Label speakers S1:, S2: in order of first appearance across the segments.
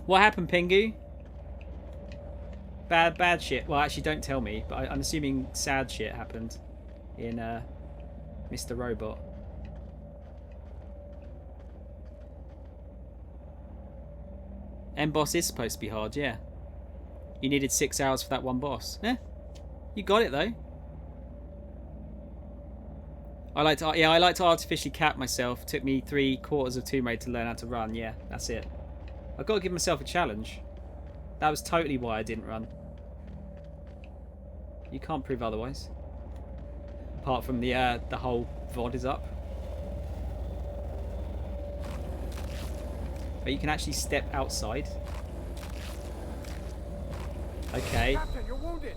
S1: What happened, Pingu? Bad shit. Well, actually, don't tell me. But I'm assuming sad shit happened in Mr. Robot. End boss is supposed to be hard, yeah. You needed 6 hours for that one boss. Yeah, you got it though. I like to artificially cap myself. Took me 3/4 of Tomb Raider to learn how to run. Yeah, that's it. I've got to give myself a challenge. That was totally why I didn't run. You can't prove otherwise. Apart from the whole VOD is up. But you can actually step outside. Okay.
S2: Captain, you're wounded.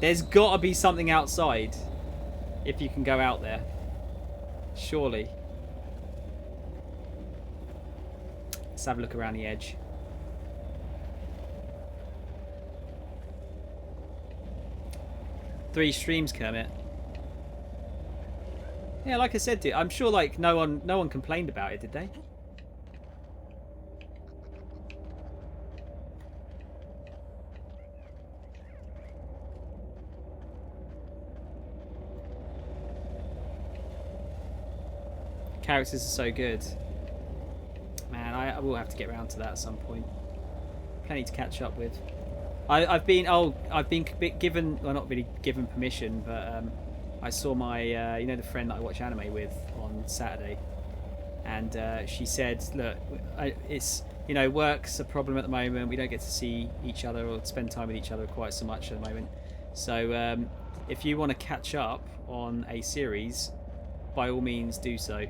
S1: There's got to be something outside if you can go out there. Surely. Let's have a look around the edge. Three streams, Kermit. Yeah, like I said, dude, I'm sure like no one complained about it, did they? Characters are so good. Man, I will have to get around to that at some point. Plenty to catch up with. I've been given, well, not really given permission, but I saw my you know, the friend that I watch anime with on Saturday, and she said, look, it's, you know, work's a problem at the moment. We don't get to see each other or spend time with each other quite so much at the moment. So if you want to catch up on a series, by all means do so.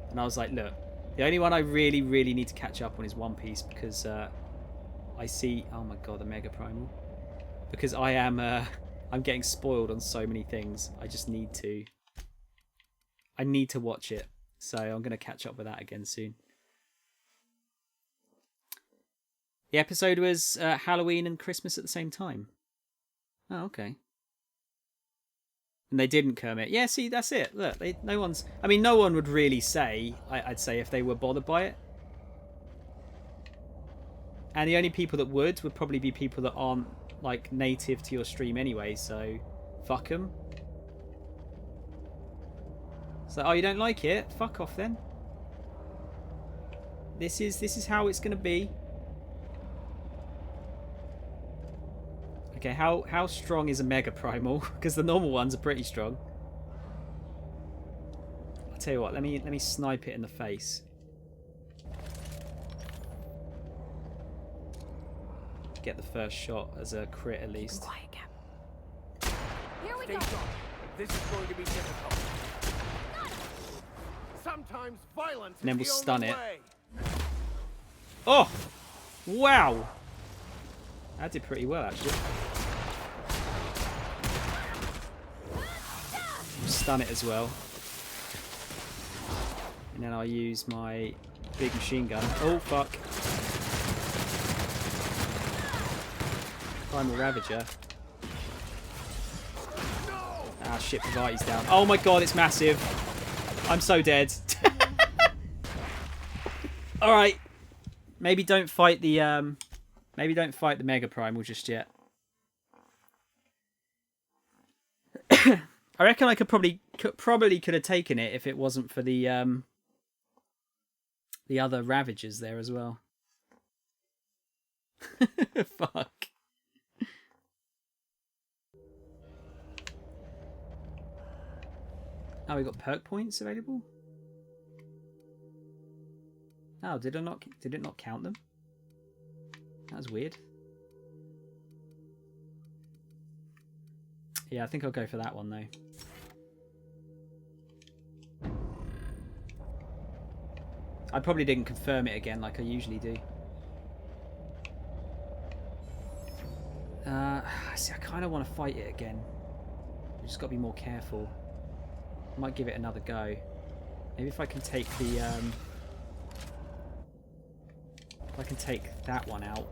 S1: And I was like, look, the only one I really need to catch up on is One Piece, because I see, oh my god, the Mega Primal, because I am I'm getting spoiled on so many things. I need to watch it, so I'm going to catch up with that again soon. The episode was Halloween and Christmas at the same time. Oh, okay. And they didn't, Kermit. Yeah, see, that's it. Look, no one would really say, I'd say, if they were bothered by it. And the only people that would probably be people that aren't, like, native to your stream anyway, so fuck them. So, oh, you don't like it? Fuck off then. This is how it's gonna be. Okay, how strong is a Mega Primal? Because the normal ones are pretty strong. I'll tell you what, let me snipe it in the face. Get the first shot as a crit at least.
S3: Quiet, Cap. Here we go.
S2: This is going to be difficult. Sometimes violence
S1: And then we'll
S2: is the
S1: stun
S2: only
S1: it.
S2: way.
S1: Oh! Wow! That did pretty well, actually. Stun it as well. And then I'll use my big machine gun. Oh, fuck. Primal Ravager. Ah, shit, Pavati's down. Oh my god, it's massive. I'm so dead. Alright. Maybe don't fight the Mega Primal just yet. I reckon I could probably could have taken it if it wasn't for the other Ravagers there as well. Fuck. Oh, we got perk points available? Oh, did it not count them? That was weird. Yeah, I think I'll go for that one though. I probably didn't confirm it again like I usually do. See, I kind of want to fight it again. I just got to be more careful. I might give it another go. Maybe if I can take the if I can take that one out.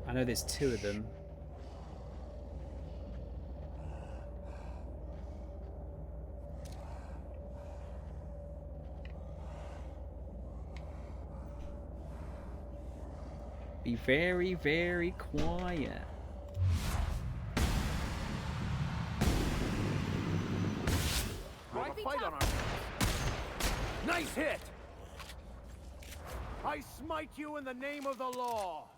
S1: I know there's two of them. Be very, very quiet.
S2: We have a fight on our hands. Nice hit! I smite you in the name of the law.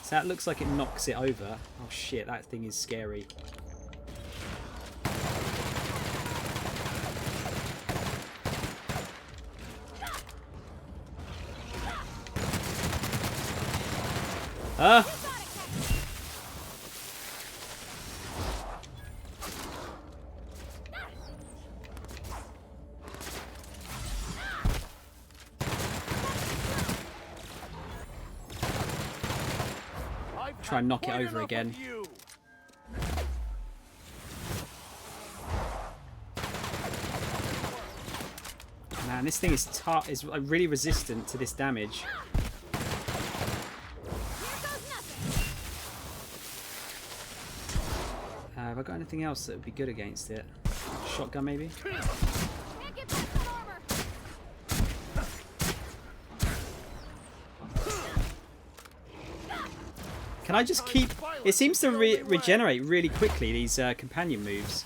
S1: So that looks like it knocks it over. Oh shit, that thing is scary. Try and knock it over again. Man, this thing is tough. Is really resistant to this damage. Have I got anything else that would be good against it? Shotgun, maybe? Can I just keep... It seems to regenerate really quickly, these companion moves.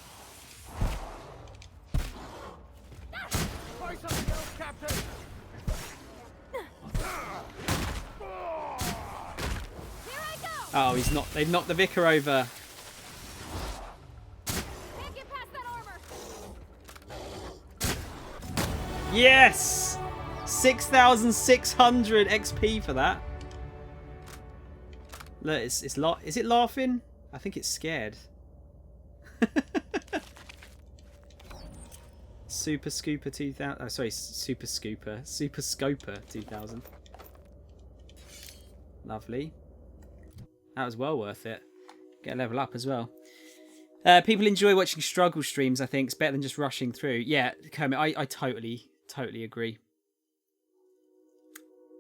S1: Oh, he's not... They've knocked the Vicar over. Yes! 6,600 XP for that. Look, is it laughing? I think it's scared. Super Scooper 2000. Oh, sorry, Super Scooper. Super Scoper 2000. Lovely. That was well worth it. Get a level up as well. People enjoy watching struggle streams, I think. It's better than just rushing through. Yeah, Kermit, I totally agree.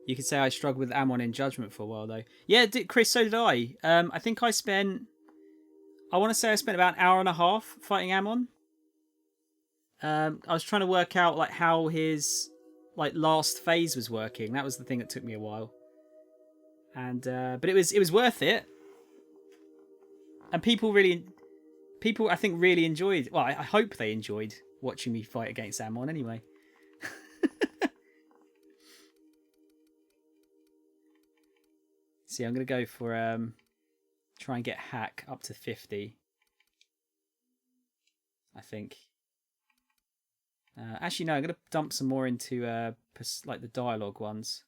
S1: You could say I struggled with Ammon in Judgment for a while, though. Yeah, Chris, so did I. I think I want to say I spent about an hour and a half fighting Ammon. I was trying to work out like how his last phase was working. That was the thing that took me a while. And but it was worth it. And people I think really enjoyed. Well, I hope they enjoyed watching me fight against Ammon anyway. See, I'm going to go for try and get hack up to 50. I think. Actually, no, I'm going to dump some more into like the dialogue ones.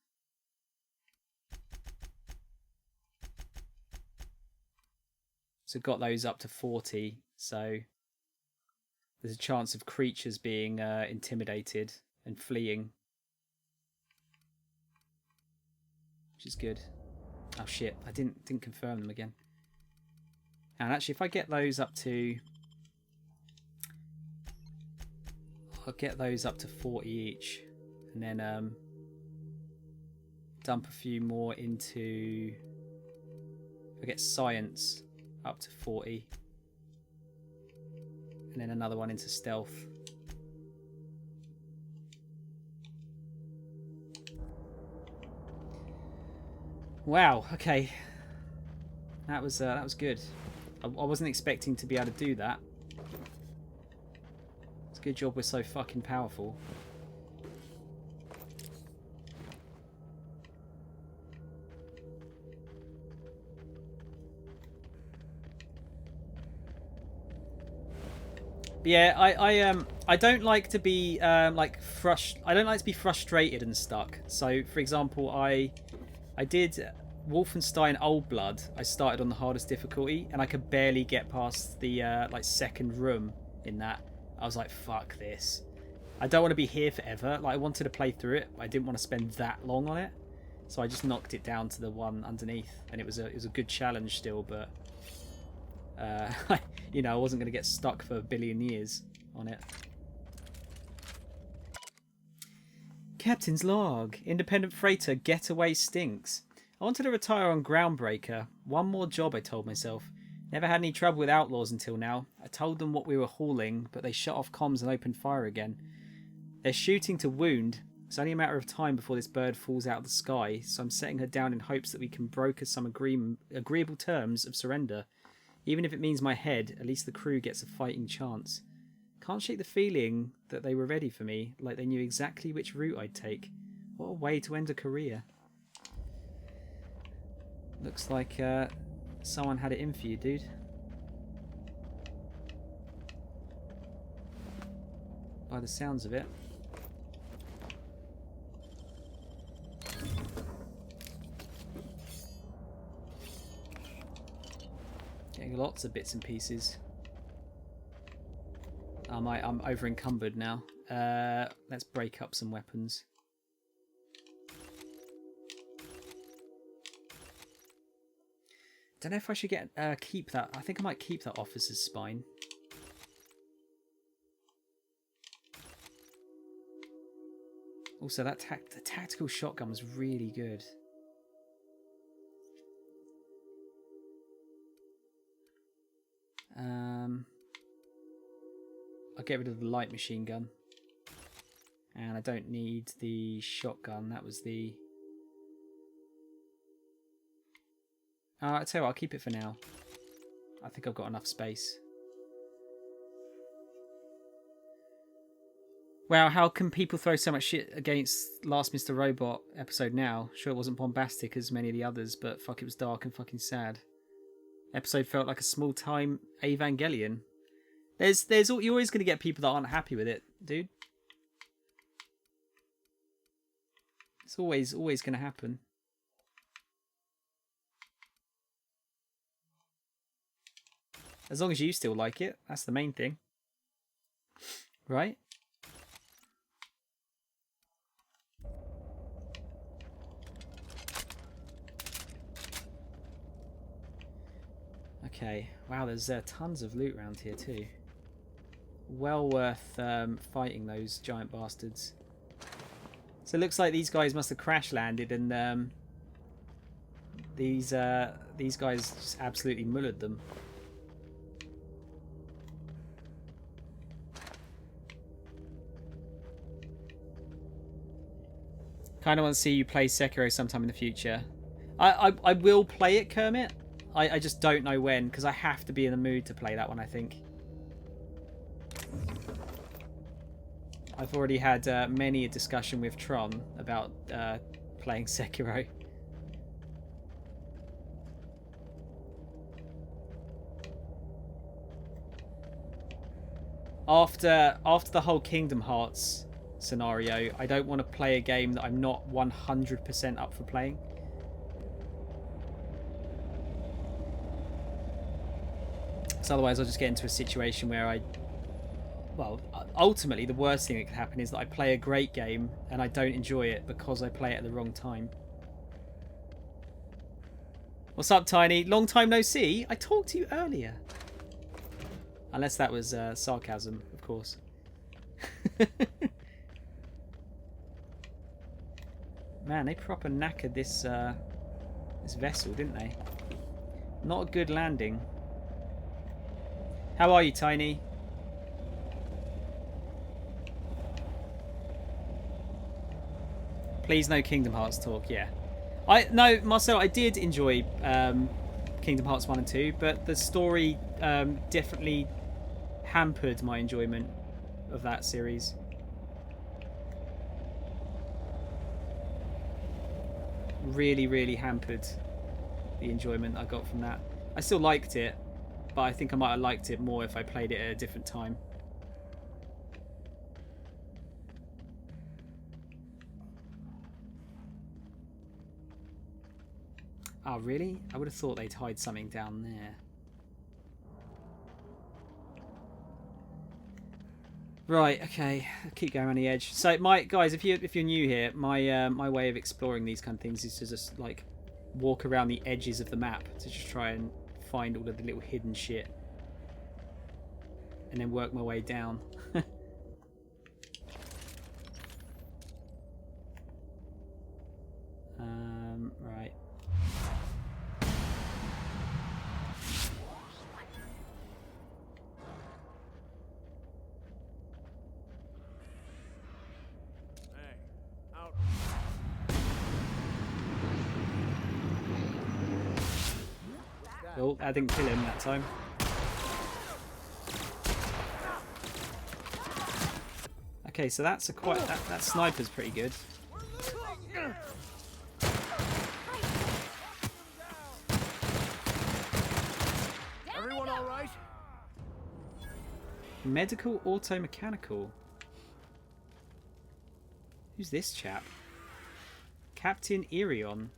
S1: So got those up to 40. So there's a chance of creatures being intimidated and fleeing, which is good. Oh shit, I didn't confirm them again. And actually, if I get those up to... I'll get those up to 40 each. And then dump a few more into... I get science up to 40. And then another one into stealth. Wow, okay. That was good. I wasn't expecting to be able to do that. It's a good job we're so fucking powerful. But yeah, I don't like to be I don't like to be frustrated and stuck. So, for example, I did Wolfenstein Old Blood. I started on the hardest difficulty, and I could barely get past the second room in that. I was like, "Fuck this! I don't want to be here forever." Like, I wanted to play through it, but I didn't want to spend that long on it, so I just knocked it down to the one underneath, and it was a good challenge still, but you know, I wasn't going to get stuck for a billion years on it. Captain's log. Independent freighter getaway stinks. I wanted to retire on Groundbreaker. One more job, I told myself. Never had any trouble with outlaws until now. I told them what we were hauling, but they shut off comms and opened fire again. They're shooting to wound. It's only a matter of time before this bird falls out of the sky, so I'm setting her down in hopes that we can broker some agreeable terms of surrender. Even if it means my head, at least the crew gets a fighting chance. Can't shake the feeling that they were ready for me, like they knew exactly which route I'd take. What a way to end a career. Looks like someone had it in for you, dude. By the sounds of it. Getting lots of bits and pieces. I'm over encumbered now. Let's break up some weapons. Don't know if I should keep that. I think I might keep that officer's spine. Also, the tactical shotgun was really good. I'll get rid of the light machine gun. And I don't need the shotgun. That was the... I'll tell you what, I'll keep it for now. I think I've got enough space. Wow, how can people throw so much shit against Last Mr. Robot episode now? Sure, it wasn't bombastic as many of the others, but fuck, it was dark and fucking sad. Episode felt like a small-time Evangelion. You're always going to get people that aren't happy with it, dude. It's always going to happen. As long as you still like it, that's the main thing. Right? Okay. Wow, there's tons of loot around here too. Well worth fighting those giant bastards. So it looks like these guys must have crash landed and these guys just absolutely mullered them. Kind of want to see you play Sekiro sometime in the future. I will play it, Kermit. I just don't know when, because I have to be in the mood to play that one, I think. I've already had many a discussion with Tron about playing Sekiro. After the whole Kingdom Hearts scenario, I don't want to play a game that I'm not 100% up for playing. So otherwise I'll just get into a situation where ultimately the worst thing that could happen is that I play a great game and I don't enjoy it because I play it at the wrong time. What's up, Tiny? Long time no see. I talked to you earlier. Unless that was sarcasm, of course. Man, they proper knackered this this vessel, didn't they? Not a good landing. How are you, Tiny? Please, no Kingdom Hearts talk. Yeah, no, Marcel. I did enjoy Kingdom Hearts 1 and 2, but the story definitely hampered my enjoyment of that series. Really, really hampered the enjoyment I got from that. I still liked it, but I think I might have liked it more if I played it at a different time. Oh, really? I would have thought they'd hide something down there. Right, okay. I'll keep going around the edge. So, guys, if you're new here, my way of exploring these kind of things is to just like walk around the edges of the map to just try and find all of the little hidden shit, and then work my way down. Right.
S2: Hey,
S1: Oh, I didn't kill him that time. Okay, so that's a quite that sniper's pretty good.
S2: Everyone all right?
S1: Medical auto mechanical. Who's this chap? Captain Irion.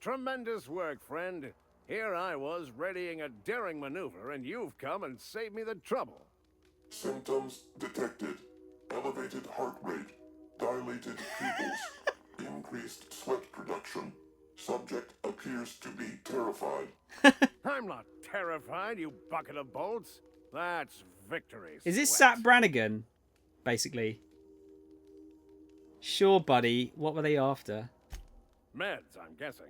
S2: Tremendous work, friend. Here I was readying a daring maneuver, and you've come and saved me the trouble.
S4: Symptoms detected. Elevated heart rate, dilated pupils, increased sweat production. Subject appears to be terrified.
S2: I'm not terrified, you bucket of bolts. That's victory.
S1: Is this
S2: sweat.
S1: Sap Brannigan, basically? Sure, buddy. What were they after?
S2: Meds, I'm guessing.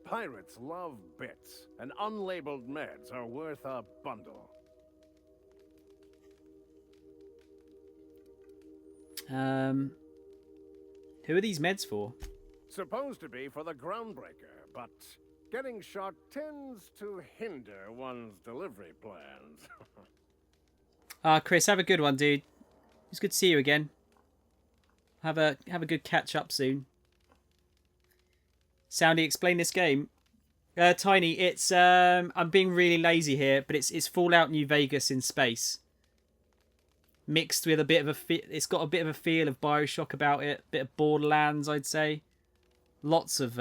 S2: Pirates love bits, and unlabeled meds are worth a bundle.
S1: Who are these meds for?
S2: Supposed to be for the groundbreaker, but getting shot tends to hinder one's delivery plans.
S1: Chris, have a good one, dude. It's good to see you again. Have a good catch up soon. Soundy, explain this game. Tiny, it's I'm being really lazy here, but it's Fallout New Vegas in space. Mixed with a bit of it's got a bit of a feel of BioShock about it, bit of Borderlands, I'd say. Lots of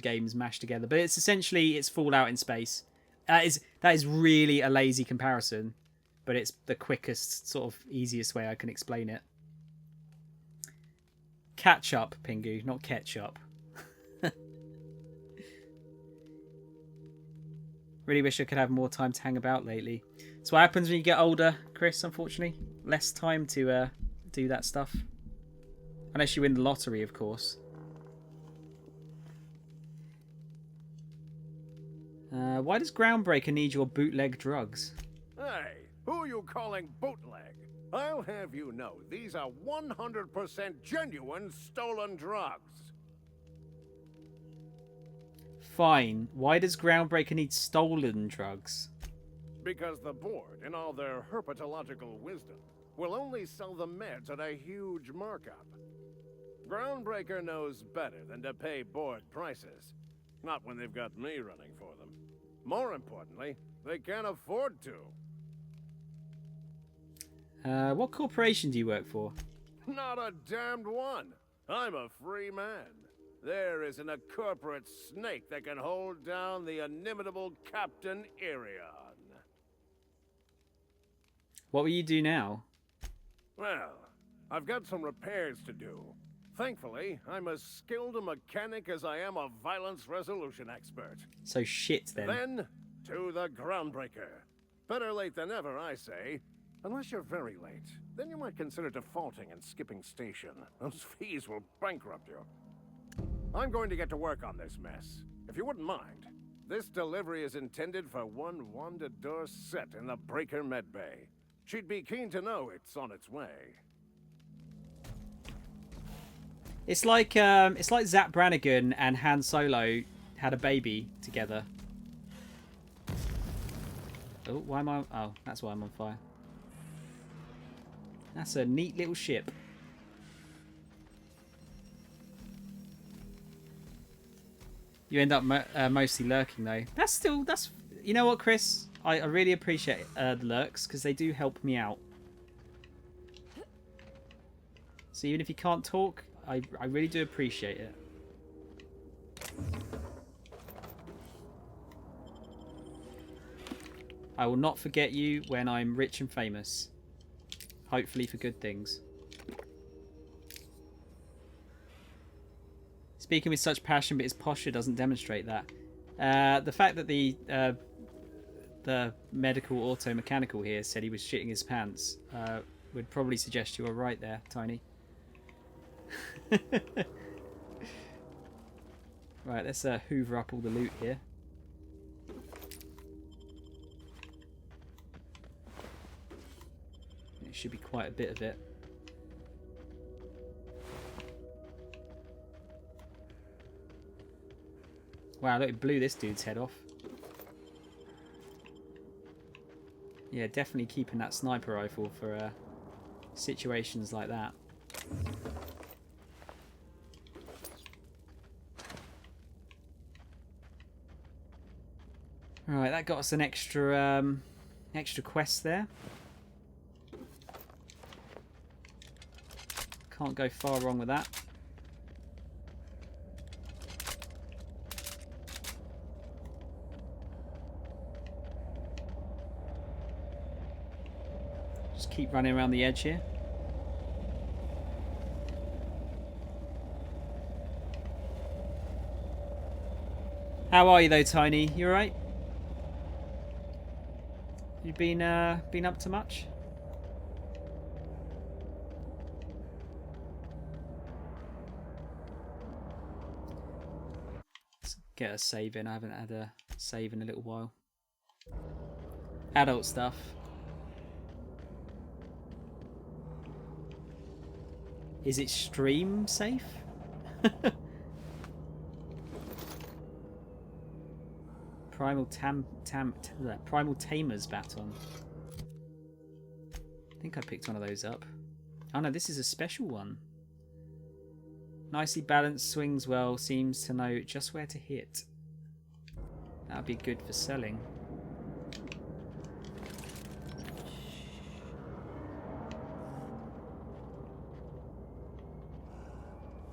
S1: games mashed together, but it's essentially Fallout in space. That is really a lazy comparison, but it's the quickest, sort of easiest way I can explain it. Catch up, Pingu, not ketchup. Really wish I could have more time to hang about lately. It's what happens when you get older, Chris, unfortunately. Less time to do that stuff. Unless you win the lottery, of course. Why does Groundbreaker need your bootleg drugs?
S2: Hey, who are you calling bootleg? I'll have you know, these are 100% genuine stolen drugs.
S1: Fine. Why does Groundbreaker need stolen drugs?
S2: Because the board, in all their herpetological wisdom, will only sell the meds at a huge markup. Groundbreaker knows better than to pay board prices. Not when they've got me running for them. More importantly, they can't afford to.
S1: What corporation do you work for?
S2: Not a damned one. I'm a free man. There isn't a corporate snake that can hold down the inimitable Captain Irion.
S1: What will you do now?
S2: Well, I've got some repairs to do. Thankfully, I'm as skilled a mechanic as I am a violence resolution expert.
S1: So shit, then.
S2: Then, to the Groundbreaker. Better late than never, I say. Unless you're very late, then you might consider defaulting and skipping station. Those fees will bankrupt you. I'm going to get to work on this mess. If you wouldn't mind, this delivery is intended for one Wanda Dorset in the Breaker Medbay. She'd be keen to know it's on its way.
S1: It's like Zap Brannigan and Han Solo had a baby together. Oh, why am I? Oh, that's why I'm on fire. That's a neat little ship. You end up mostly lurking though. That's you know what, Chris? I really appreciate the lurks because they do help me out. So even if you can't talk, I really do appreciate it. I will not forget you when I'm rich and famous. Hopefully for good things. Speaking with such passion, but his posture doesn't demonstrate that. The fact that the medical auto mechanical here said he was shitting his pants would probably suggest you were right there, Tiny. Right, let's hoover up all the loot here. It should be quite a bit of it. Wow, look, it blew this dude's head off. Yeah, definitely keeping that sniper rifle for situations like that. Alright, that got us an extra quest there. Can't go far wrong with that. Just keep running around the edge here. How are you though, Tiny? You alright? You been up to much? Let's get a save in. I haven't had a save in a little while. Adult stuff. Is it stream safe? Primal Primal Tamer's baton. I think I picked one of those up. Oh no, this is a special one. Nicely balanced, swings well, seems to know just where to hit. That'd be good for selling.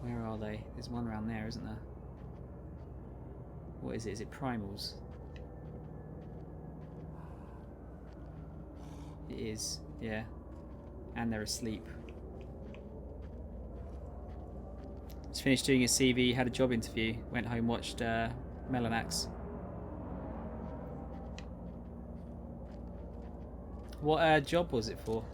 S1: Where are they? There's one around there, isn't there? What is it? Is it primals? It is, yeah. And they're asleep. Just finished doing a CV, had a job interview, went home, watched Melanax. What job was it for?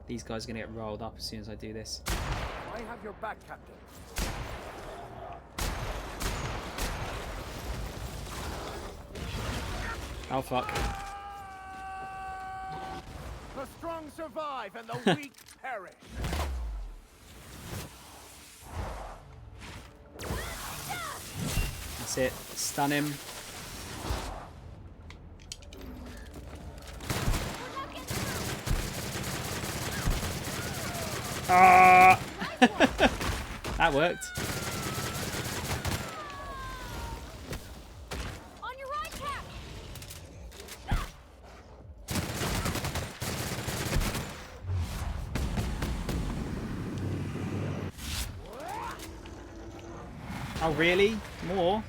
S1: These guys are going to get rolled up as soon as I do this.
S2: I have your back, Captain.
S1: Oh fuck.
S2: The strong survive and the weak perish.
S1: That's it. Stun him. Ah! That worked.
S3: On your right, Cap.
S1: Oh really? More?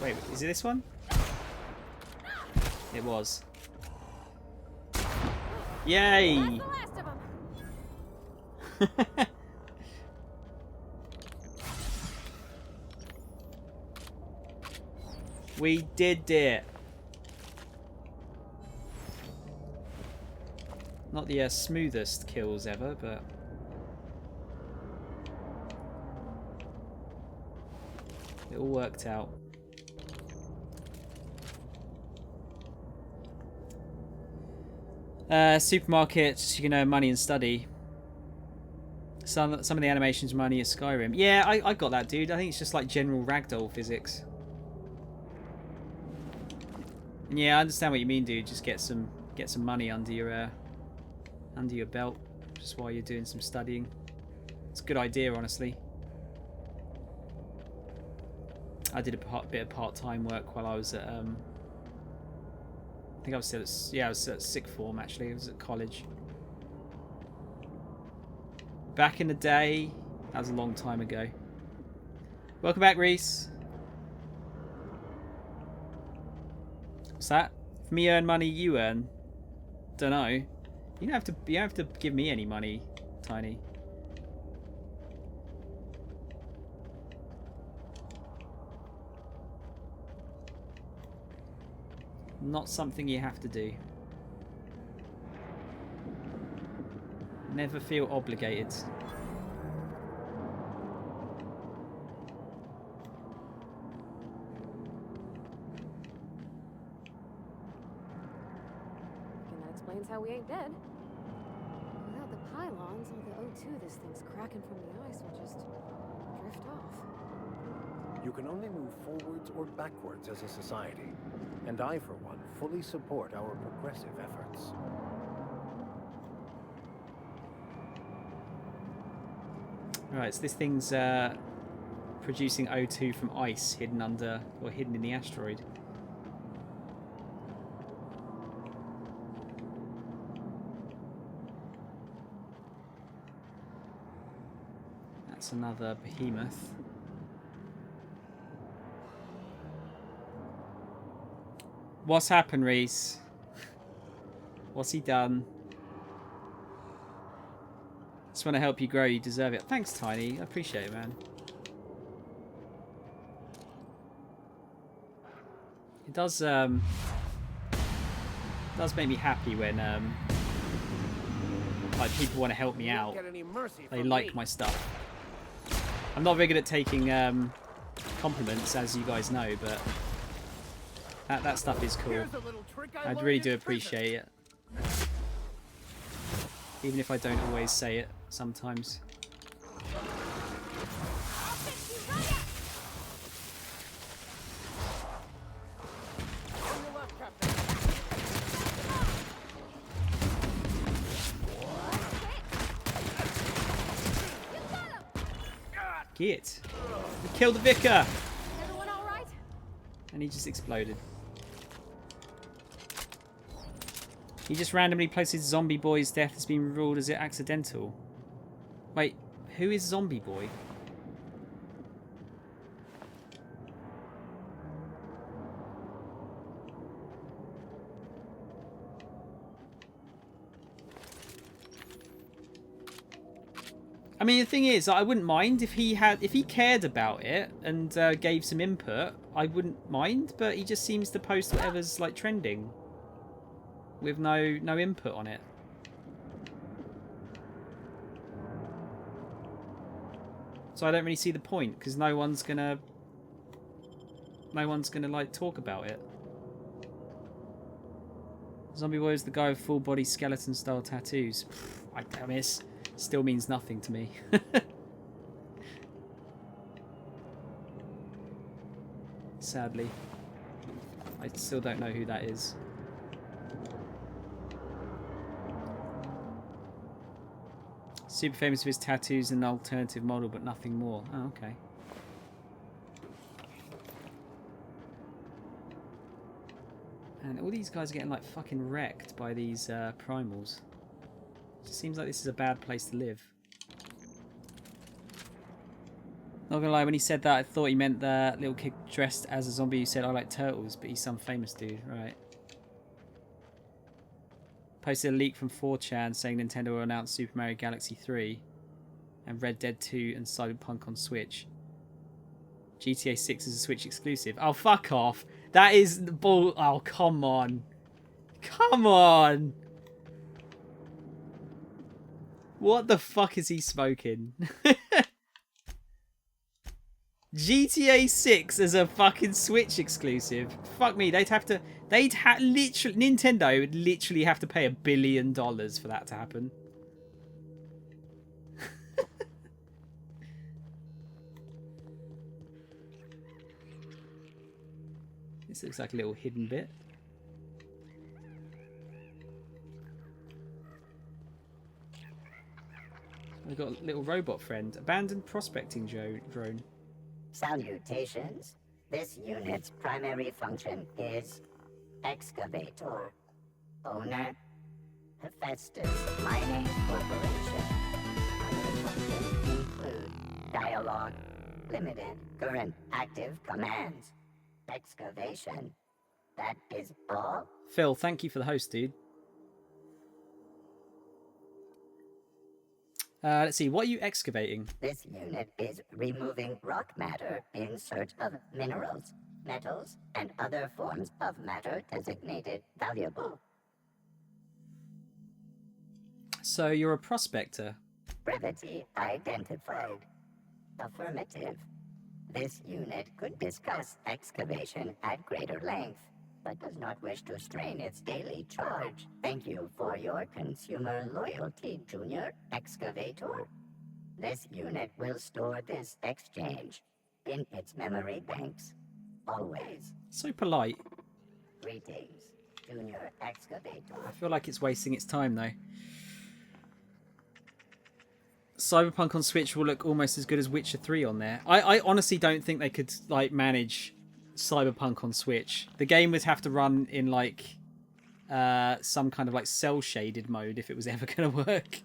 S1: Wait, is it this one? It was. Yay!
S3: That's the last of them.
S1: We did it. Not the smoothest kills ever, but it all worked out. Supermarket, you can earn money and study. Some of the animations money is Skyrim. Yeah, I got that, dude. I think it's just like general ragdoll physics. And yeah, I understand what you mean, dude. Just get some money under your belt, just while you're doing some studying. It's a good idea, honestly. I did a bit of part-time work while I was at I think I was still at, I was at sixth form actually. I was at college. Back in the day, that was a long time ago. Welcome back, Reese. What's that? If me earn money, you earn. Don't know. You don't have to give me any money, Tiny. Not something you have to do. Never feel obligated.
S3: explains how we ain't dead. Without the pylons, all the O2 this thing's cracking from the ice will just drift off.
S2: You can only move forwards or backwards as a society, and I, for one, fully support our progressive efforts.
S1: Right, so this thing's producing O2 from ice hidden under, or hidden in the asteroid. That's another behemoth. What's happened, Reese? What's he done? Just want to help you grow. You deserve it. Thanks, Tiny. I appreciate it, man. It does make me happy when like people want to help me out. They like my stuff. I'm not very good at taking compliments, as you guys know, but that stuff is cool. I really do appreciate it. Even if I don't always say it sometimes. Get! We killed the vicar!
S3: Everyone all right?
S1: And he just exploded. He just randomly posted Zombie Boy's death has been ruled as accidental. Wait, who is Zombie Boy? I mean, the thing is, I wouldn't mind if he cared about it and gave some input. I wouldn't mind, but he just seems to post whatever's like trending with no input on it. So I don't really see the point, because no one's gonna like talk about it. Zombie Boy is the guy with full body skeleton style tattoos. I mean, it still means nothing to me. Sadly, I still don't know who that is. Super famous for his tattoos and alternative model, but nothing more. Oh, okay. And all these guys are getting like fucking wrecked by these primals. It just seems like this is a bad place to live. Not gonna lie, when he said that, I thought he meant the little kid dressed as a zombie who said, "I like turtles," but he's some famous dude, right? Posted a leak from 4chan saying Nintendo will announce Super Mario Galaxy 3 and Red Dead 2 and Cyberpunk on Switch. GTA 6 is a Switch exclusive. Oh, fuck off. That is the bull. Oh, come on. Come on. What the fuck is he smoking? GTA 6 as a fucking Switch exclusive. Fuck me, literally, Nintendo would literally have to pay $1 billion for that to happen. This looks like a little hidden bit. We've got a little robot friend. Abandoned prospecting drone.
S5: Salutations. This unit's primary function is excavator. Owner, Hephaestus Mining Corporation. Other functions include dialogue, limited current active commands, excavation. That is all.
S1: Phil, thank you for the host, dude. Let's see, what are you excavating?
S5: This unit is removing rock matter in search of minerals, metals, and other forms of matter designated valuable.
S1: So you're a prospector?
S5: Brevity identified. Affirmative. This unit could discuss excavation at greater length. but does not wish to strain its daily charge. Thank you for your consumer loyalty, Junior Excavator. This unit will store this exchange in its memory banks. Always.
S1: So polite.
S5: Greetings, Junior Excavator.
S1: I feel like it's wasting its time though. Cyberpunk on Switch will look almost as good as Witcher 3 on there. I honestly don't think they could like manage Cyberpunk on Switch. The game would have to run in like some kind of like cell shaded mode if it was ever going to work.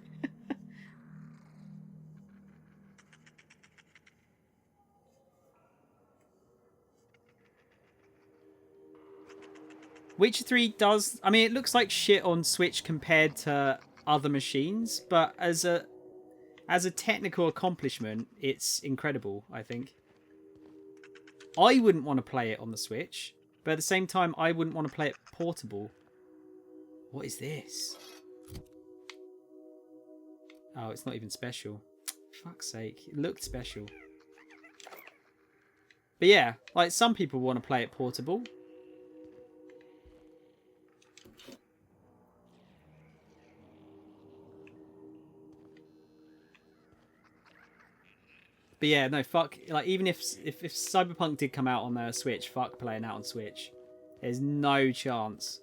S1: Witcher 3 does, I mean, it looks like shit on Switch compared to other machines, but as a technical accomplishment, it's incredible, I think. I wouldn't want to play it on the Switch, but at the same time, I wouldn't want to play it portable. What is this? Oh, it's not even special. Fuck's sake, it looked special. But yeah, like some people want to play it portable. But yeah, no, fuck. Like, even if Cyberpunk did come out on the Switch, fuck playing out on Switch. There's no chance.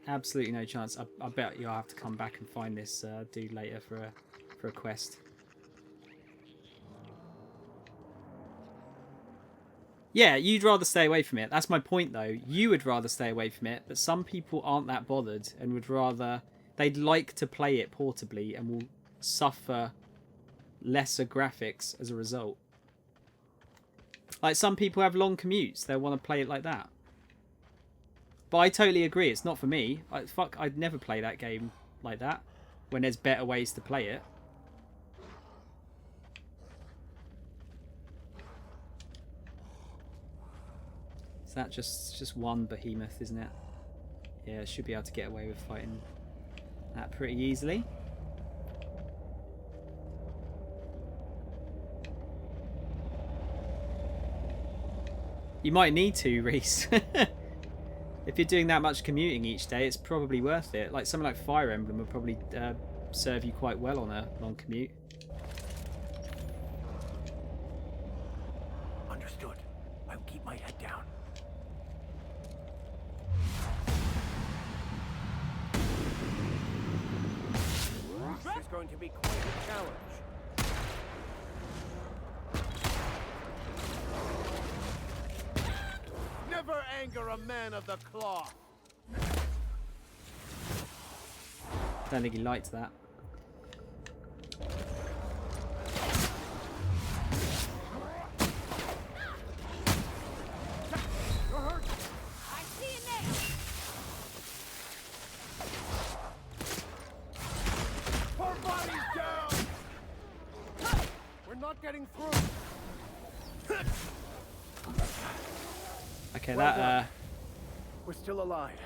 S1: Absolutely no chance. I bet you'll have to come back and find this dude later for a quest. Yeah, you'd rather stay away from it. That's my point, though. You would rather stay away from it, but some people aren't that bothered and would rather... They'd like to play it portably and will suffer lesser graphics as a result. Like, some people have long commutes. They'll want to play it like that. But I totally agree. It's not for me. I'd never play that game like that when there's better ways to play it. Is that just one behemoth, isn't it? Yeah, should be able to get away with fighting that pretty easily. You might need to, Reese. If you're doing that much commuting each day, it's probably worth it. Like something like Fire Emblem will probably serve you quite well on a long commute.
S2: Understood. I'll keep my head down. This is going to be quite a challenge. Never anger a man of the cloth.
S1: Don't think he liked that.
S2: Poor body's down. We're not getting through.
S1: Okay,
S2: Well
S1: that
S2: done. We're still alive.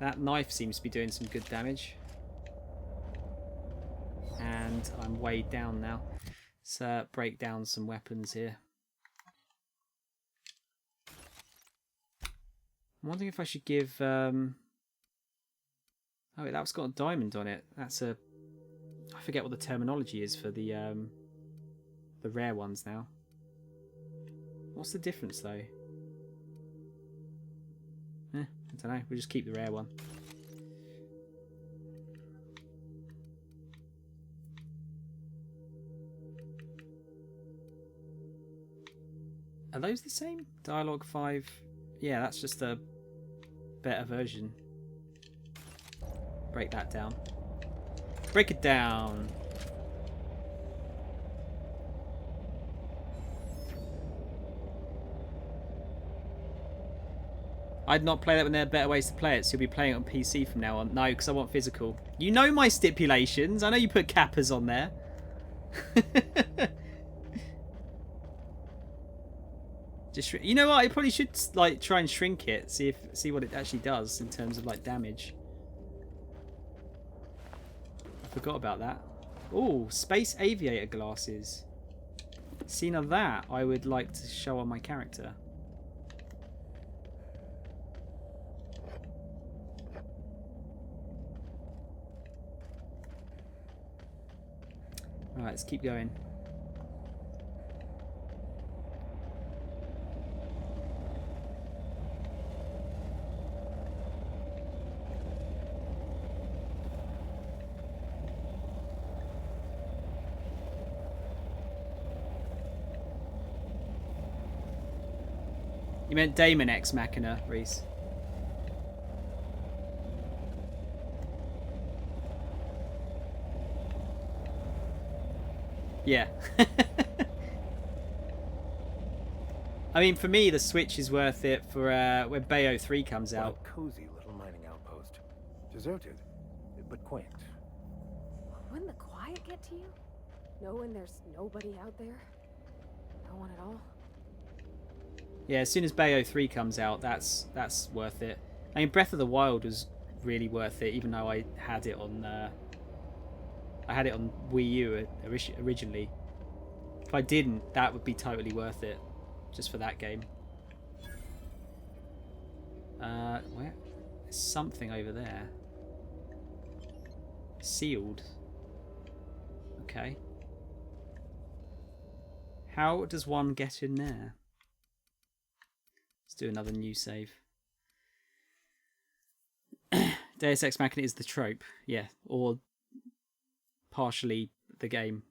S1: that knife seems to be doing some good damage. And I'm weighed down now. Let's break down some weapons here. I'm wondering if I should give... Oh, wait, that's got a diamond on it. That's a... I forget what the terminology is for the rare ones now. What's the difference, though? I don't know. We'll just keep the rare one. Are those the same? Dialogue 5. Yeah, that's just a better version. Break that down. Break it down. I'd not play that when there are better ways to play it, so you'll be playing it on PC from now on. No, because I want physical. You know my stipulations. I know you put kappas on there. Just you know what? I probably should like try and shrink it, see what it actually does in terms of like damage. I forgot about that. Oh, space aviator glasses. See, now that I would like to show on my character. Alright, let's keep going. You meant Damon Ex Machina, Reese. Yeah. I mean, for me, the Switch is worth it for when Bayo 3 comes out.
S2: What a cozy little mining outpost. Deserted, but quaint.
S3: Wouldn't the quiet get to you? Knowing there's nobody out there? No one at all?
S1: Yeah, as soon as Bayo 3 comes out, that's worth it. I mean, Breath of the Wild was really worth it, even though I had it on Wii U originally. If I didn't, that would be totally worth it, just for that game. Where? There's something over there. Sealed. Okay. How does one get in there? Let's do another new save. Deus Ex Machina is the trope, yeah, or partially the game.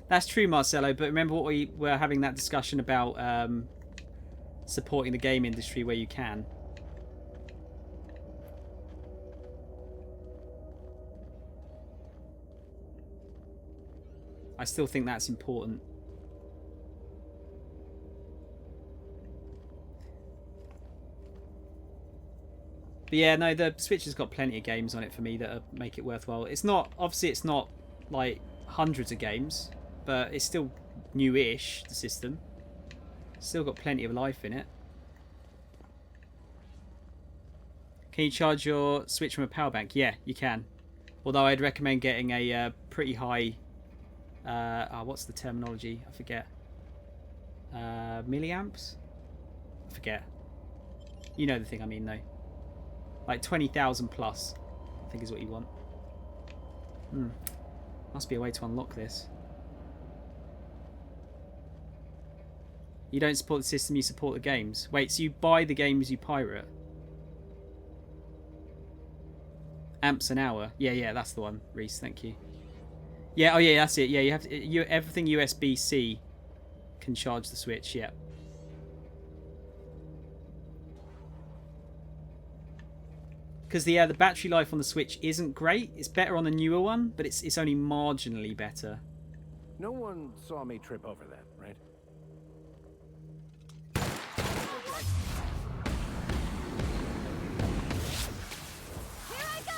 S1: That's true, Marcelo, but remember what we were having that discussion about supporting the game industry where you can. I still think that's important. But yeah, no, the Switch has got plenty of games on it for me that make it worthwhile. It's not, obviously it's not like hundreds of games, but it's still new-ish, the system. Still got plenty of life in it. Can you charge your Switch from a power bank? Yeah, you can. Although I'd recommend getting a pretty high... what's the terminology? I forget. Milliamps? I forget. You know the thing I mean, though. Like 20,000 plus, I think is what you want. Must be a way to unlock this. You don't support the system, you support the games. Wait, so you buy the games you pirate? Amps an hour. Yeah, that's the one, Reese, thank you. Yeah, oh yeah, that's it. Yeah, you have to, everything USB-C can charge the Switch, yeah. Because the battery life on the Switch isn't great. It's better on the newer one, but it's only marginally better.
S2: No one saw me trip over that, right?
S3: Here I go!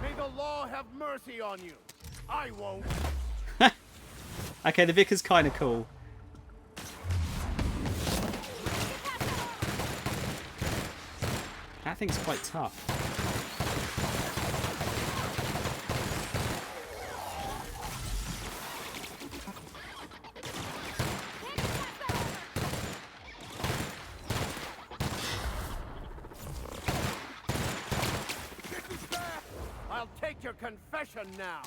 S2: May the law have mercy on you. I won't.
S1: Okay, the Vicar's kind of cool. That thing's quite tough.
S2: I'll take your confession now.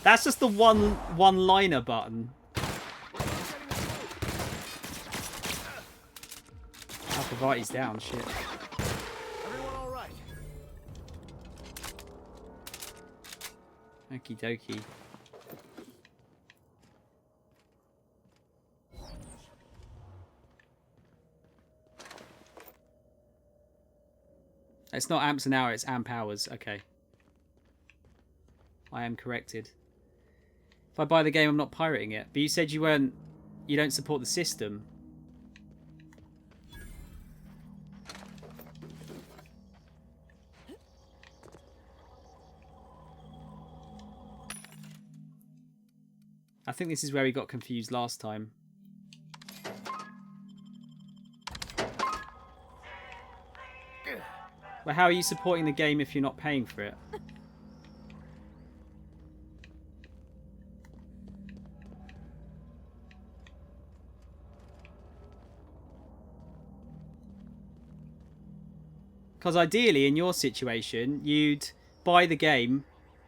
S1: That's just the one-liner button. Alphavati's down, shit.
S2: Everyone all right?
S1: Okie dokie. It's not amps an hour, it's amp hours. Okay. I am corrected. If I buy the game, I'm not pirating it. But you said you don't support the system. I think this is where we got confused last time. Well, how are you supporting the game if you're not paying for it? Because ideally, in your situation, you'd buy the game,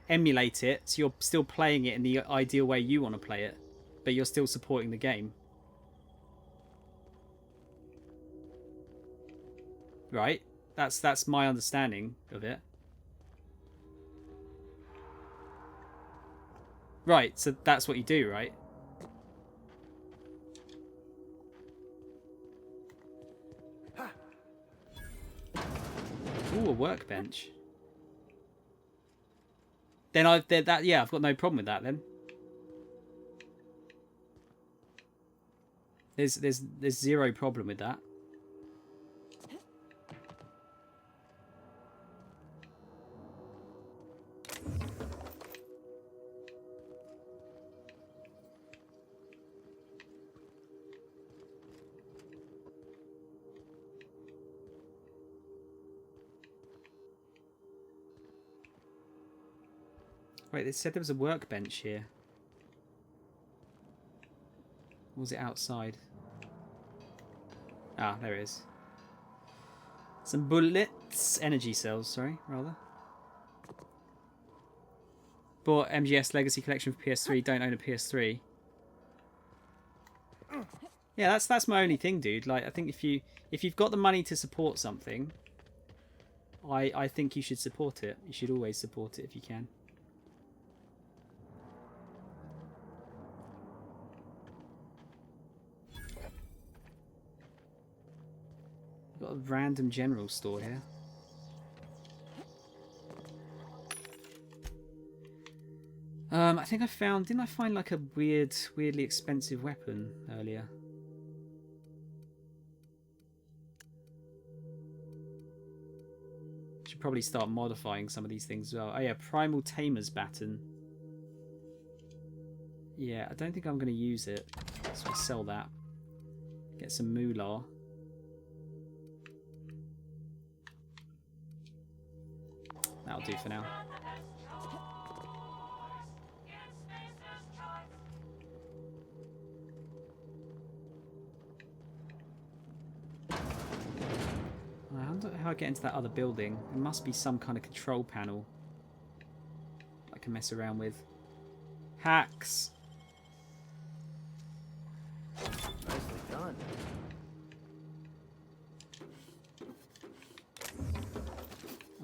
S1: emulate it, so you're still playing it in the ideal way you want to play it, but you're still supporting the game. Right? That's my understanding of it. Right, so that's what you do, right? Ooh, a workbench. Then I've got no problem with that then. There's zero problem with that. Wait, they said there was a workbench here. Or was it outside? Ah, there it is. Some bullets. Energy cells, sorry, rather. Bought MGS Legacy Collection for PS3, don't own a PS3. Yeah, that's my only thing, dude. Like, I think if you've got the money to support something, I think you should support it. You should always support it if you can. Got a random general store here. I think I found... Didn't I find like a weirdly expensive weapon earlier? Should probably start modifying some of these things as well. Oh yeah, Primal Tamer's Baton. Yeah, I don't think I'm going to use it. So I'll sell that. Get some moolah. That'll do for now. I wonder how I get into that other building. There must be some kind of control panel I can mess around with. Hacks!
S2: Nicely done.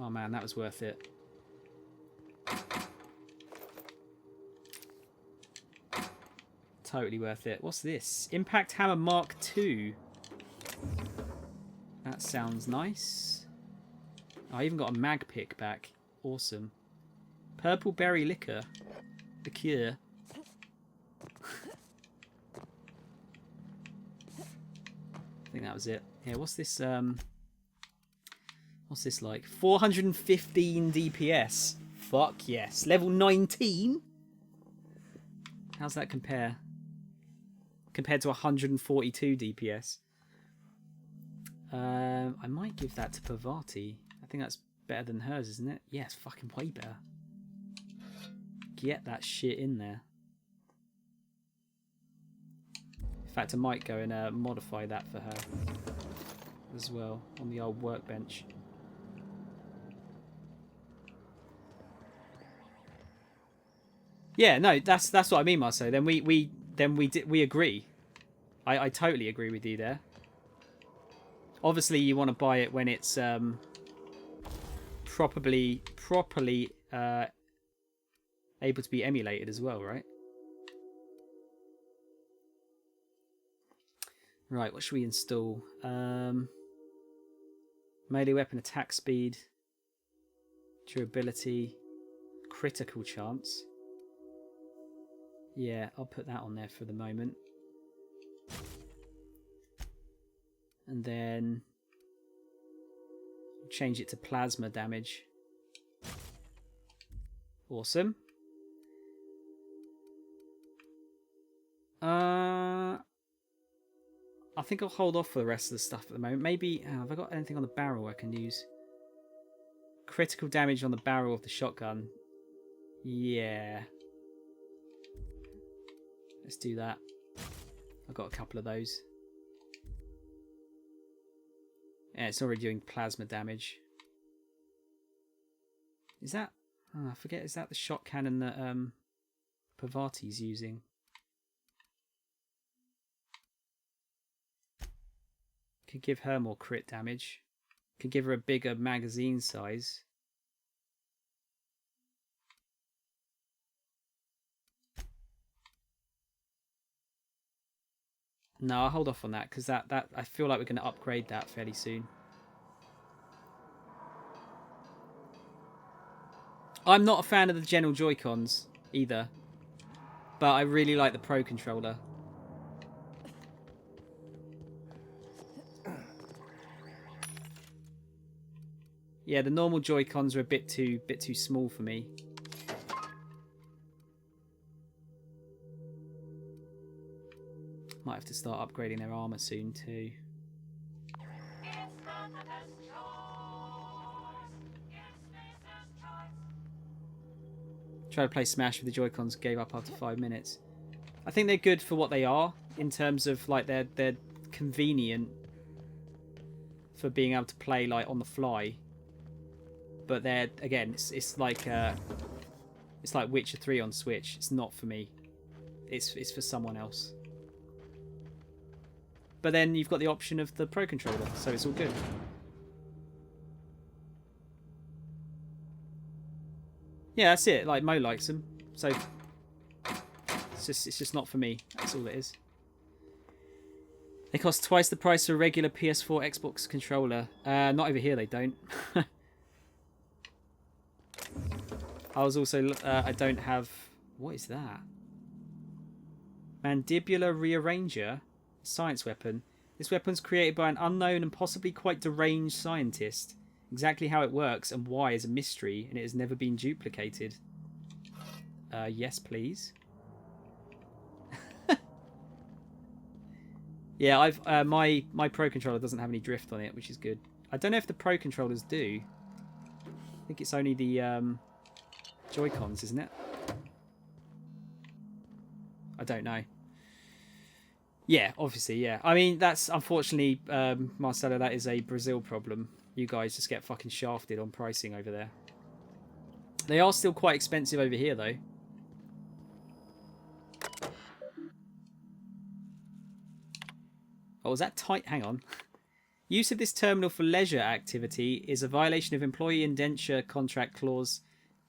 S1: Oh man, that was worth it. Totally worth it. What's this? Impact Hammer Mark II. That sounds nice. Oh, I even got a mag pick back. Awesome. Purple berry liquor. Liqueur. I think that was it. Yeah, what's this? What's this like? 415 DPS. Fuck yes. Level 19? How's that compare? Compared to 142 DPS. I might give that to Pavati. I think that's better than hers, isn't it? Yeah, it's fucking way better. Get that shit in there. In fact, I might go and modify that for her as well on the old workbench. Yeah, no, that's what I mean, Marcel. Then we agree. I totally agree with you there. Obviously, you want to buy it when it's properly able to be emulated as well, right? Right, what should we install? Melee weapon attack speed, durability, critical chance. Yeah, I'll put that on there for the moment. And then change it to plasma damage. Awesome. I think I'll hold off for the rest of the stuff at the moment. Maybe, have I got anything on the barrel I can use? Critical damage on the barrel of the shotgun. Yeah. Let's do that. I've got a couple of those. Yeah, it's already doing plasma damage. Is that... Oh, I forget, is that the shot cannon that Pavati's using? Could give her more crit damage. Could give her a bigger magazine size. No, I'll hold off on that because that I feel like we're going to upgrade that fairly soon. I'm not a fan of the general Joy-Cons either, but I really like the Pro controller. Yeah, the normal Joy-Cons are a bit too small for me. Might have to start upgrading their armor soon too. Tried to play Smash with the Joy-Cons, gave up after 5 minutes. I think they're good for what they are in terms of like they're convenient for being able to play like on the fly. But they're again, it's like Witcher 3 on Switch. It's not for me. It's for someone else. But then you've got the option of the Pro controller, so it's all good. Yeah, that's it. Like Mo likes them, so it's just not for me. That's all it is. They cost twice the price of a regular PS4 Xbox controller. Not over here, they don't. I was also I don't have. What is that? Mandibular Rearranger. Science weapon. This weapon's created by an unknown and possibly quite deranged scientist. Exactly how it works and why is a mystery, and it has never been duplicated. Yes, please. Yeah, I've my Pro controller doesn't have any drift on it, which is good. I don't know if the Pro controllers do. I think it's only the Joy-Cons, isn't it? I don't know. Yeah, obviously, yeah. I mean, that's unfortunately, Marcelo, that is a Brazil problem. You guys just get fucking shafted on pricing over there. They are still quite expensive over here, though. Oh, was that tight? Hang on. Use of this terminal for leisure activity is a violation of Employee Indenture Contract Clause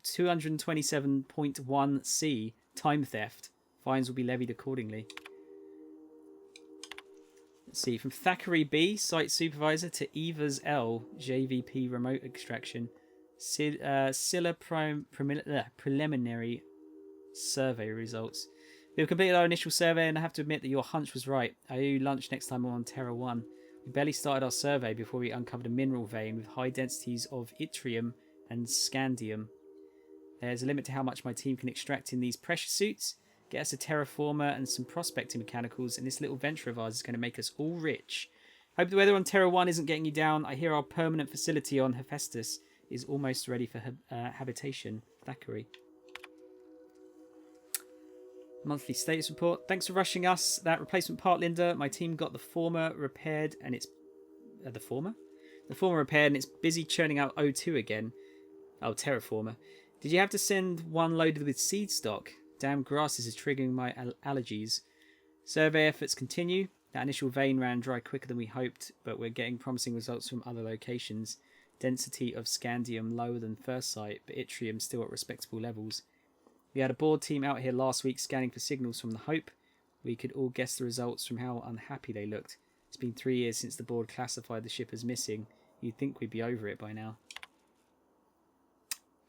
S1: 227.1c, time theft. Fines will be levied accordingly. Let's see, from Thackeray B, Site Supervisor, to Evers L, JVP Remote Extraction, Scylla Preliminary Survey Results. We have completed our initial survey and I have to admit that your hunch was right. I owe you lunch next time we're on Terra 1. We barely started our survey before we uncovered a mineral vein with high densities of yttrium and scandium. There's a limit to how much my team can extract in these pressure suits. Get us a terraformer and some prospecting mechanicals, and this little venture of ours is going to make us all rich. Hope the weather on Terra 1 isn't getting you down. I hear our permanent facility on Hephaestus is almost ready for habitation. Thackeray. Monthly status report. Thanks for rushing us. That replacement part, Linda. My team got the former repaired, and it's... the former? The former repaired, and it's busy churning out O2 again. Oh, terraformer. Did you have to send one loaded with seed stock? Damn grasses is triggering my allergies. Survey efforts continue. That initial vein ran dry quicker than we hoped, but we're getting promising results from other locations. Density of scandium lower than first sight, but yttrium still at respectable levels. We had a board team out here last week scanning for signals from the Hope. We could all guess the results from how unhappy they looked. It's been 3 years since the board classified the ship as missing. You'd think we'd be over it by now.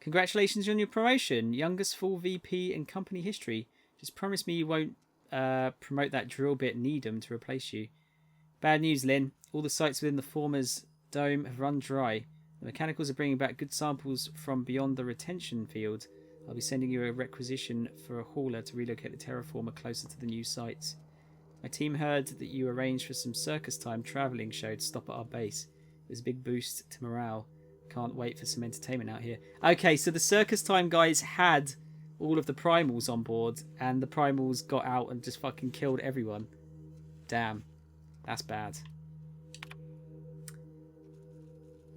S1: Congratulations on your promotion. Youngest full VP in company history. Just promise me you won't promote that drill bit Needham to replace you. Bad news, Lynn. All the sites within the former's dome have run dry. The mechanicals are bringing back good samples from beyond the retention field. I'll be sending you a requisition for a hauler to relocate the terraformer closer to the new sites. My team heard that you arranged for some circus time travelling show to stop at our base. It was a big boost to morale. Can't wait for some entertainment out here. Okay, so the circus time guys had all of the primals on board, and the primals got out and just fucking killed everyone. Damn. That's bad.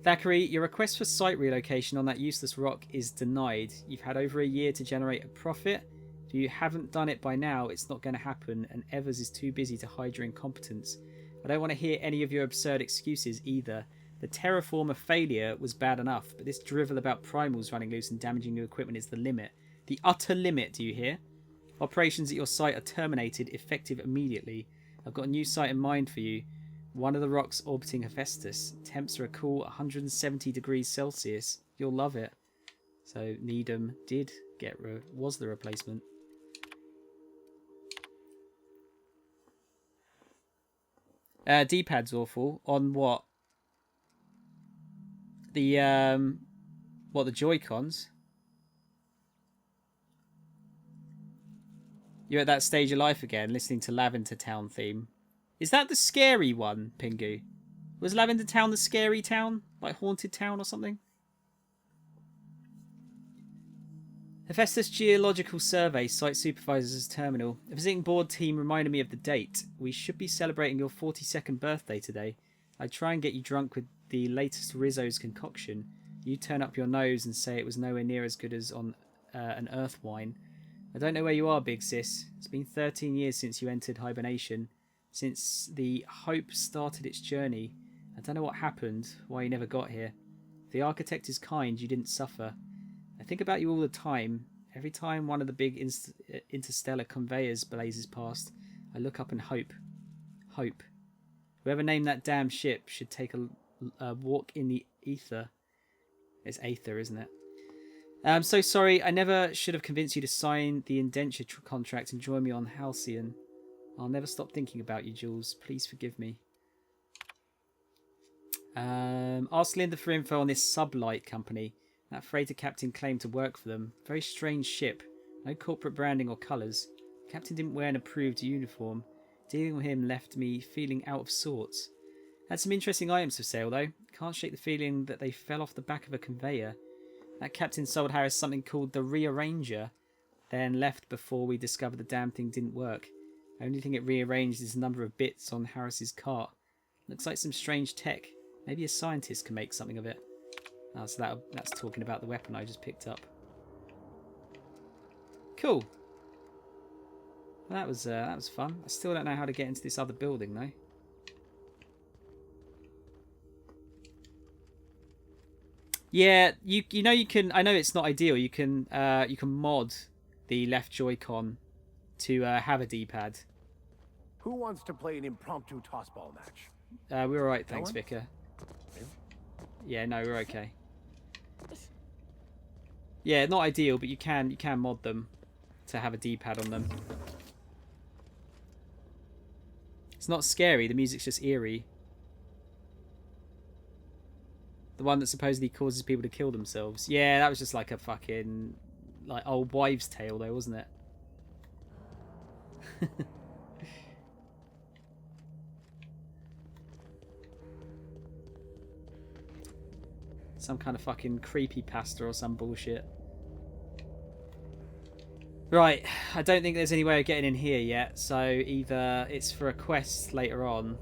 S1: Thackeray, your request for site relocation on that useless rock is denied. You've had over a year to generate a profit. If you haven't done it by now, it's not going to happen, and Evers is too busy to hide your incompetence. I don't want to hear any of your absurd excuses either. The terraformer failure was bad enough, but this drivel about primals running loose and damaging new equipment is the limit. The utter limit, do you hear? Operations at your site are terminated, effective immediately. I've got a new site in mind for you. One of the rocks orbiting Hephaestus. Temps are a cool 170 degrees Celsius. You'll love it. So Needham was the replacement. D-pad's awful. On what? The Joy-Cons? You're at that stage of life again, listening to Lavender Town theme. Is that the scary one, Pingu? Was Lavender Town the scary town? Like Haunted Town or something? Hephaestus Geological Survey, Site Supervisor's Terminal. A visiting board team reminded me of the date. We should be celebrating your 42nd birthday today. I'd try and get you drunk with the latest Rizzo's concoction. You turn up your nose and say it was nowhere near as good as on an earth wine. I don't know where you are, big sis. It's been 13 years since you entered hibernation. Since the Hope started its journey. I don't know what happened, why you never got here. If the architect is kind, you didn't suffer. I think about you all the time. Every time one of the big interstellar conveyors blazes past, I look up and hope. Hope. Whoever named that damn ship should take a walk in the ether. It's aether, isn't it? I'm so sorry. I never should have convinced you to sign the indenture contract and join me on Halcyon. I'll never stop thinking about you, Jules. Please forgive me. Ask Linda for info on this Sublight company. That freighter captain claimed to work for them. Very strange ship. No corporate branding or colours. The captain didn't wear an approved uniform. Dealing with him left me feeling out of sorts. Had some interesting items for sale, though. Can't shake the feeling that they fell off the back of a conveyor. That captain sold Harris something called the Rearranger, then left before we discovered the damn thing didn't work. The only thing it rearranged is the number of bits on Harris's cart. Looks like some strange tech. Maybe a scientist can make something of it. Oh, so that's talking about the weapon I just picked up. Cool. That was fun. I still don't know how to get into this other building though. Yeah, you know you can. I know it's not ideal. You can mod the left Joy-Con to have a D-pad.
S2: Who wants to play an impromptu tossball match?
S1: We're all right, thanks,
S2: Going?
S1: Vicar. Yeah, no, we're okay. Yeah, not ideal, but you can mod them to have a D-pad on them. It's not scary. The music's just eerie. The one that supposedly causes people to kill themselves. Yeah, that was just like a fucking old wives' tale, though, wasn't it? Some kind of fucking creepypasta or some bullshit. Right, I don't think there's any way of getting in here yet, so either it's for a quest later on,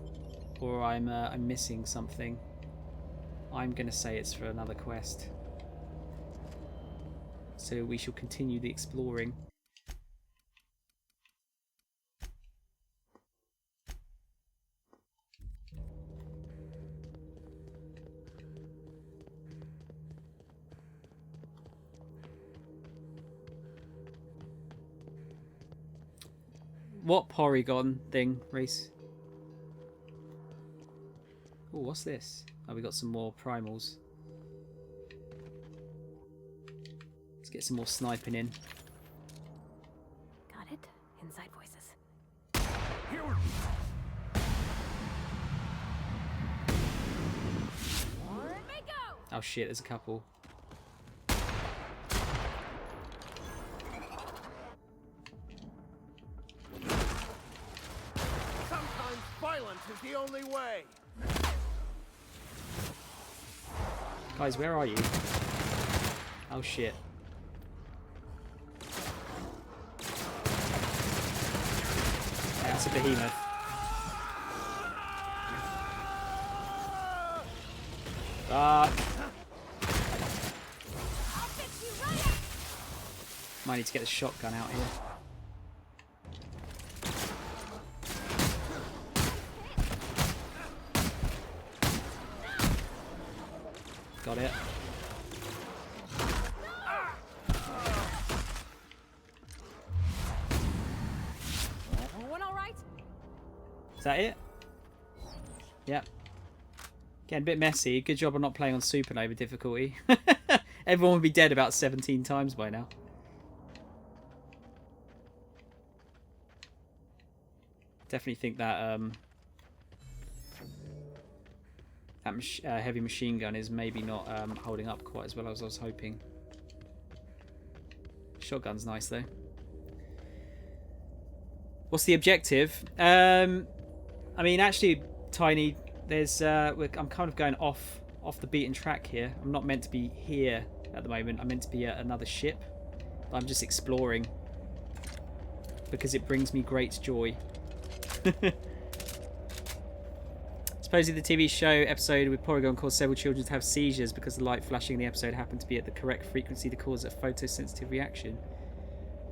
S1: or I'm missing something. I'm going to say it's for another quest. So we shall continue the exploring. What Porygon thing, Reese? Oh, what's this? Oh, we got some more primals. Let's get some more sniping in.
S3: Got it. Inside voices.
S1: Oh shit, there's a couple.
S2: is the only way.
S1: Guys, where are you? Oh shit. Yeah, that's a behemoth. Ah. Might need to get the shotgun out here. Got it.
S3: Everyone all right?
S1: Is that it? Yep. Getting a bit messy. Good job I'm not playing on Supernova difficulty. Everyone would be dead about 17 times by now. Definitely think that heavy machine gun is maybe not holding up quite as well as I was hoping. Shotgun's nice though. What's the objective? I mean, actually, Tiny, there's I'm kind of going off the beaten track here. I'm not meant to be here at the moment. I'm meant to be at another ship. I'm just exploring because it brings me great joy. Supposedly the TV show episode with Porygon caused several children to have seizures because the light flashing in the episode happened to be at the correct frequency to cause a photosensitive reaction.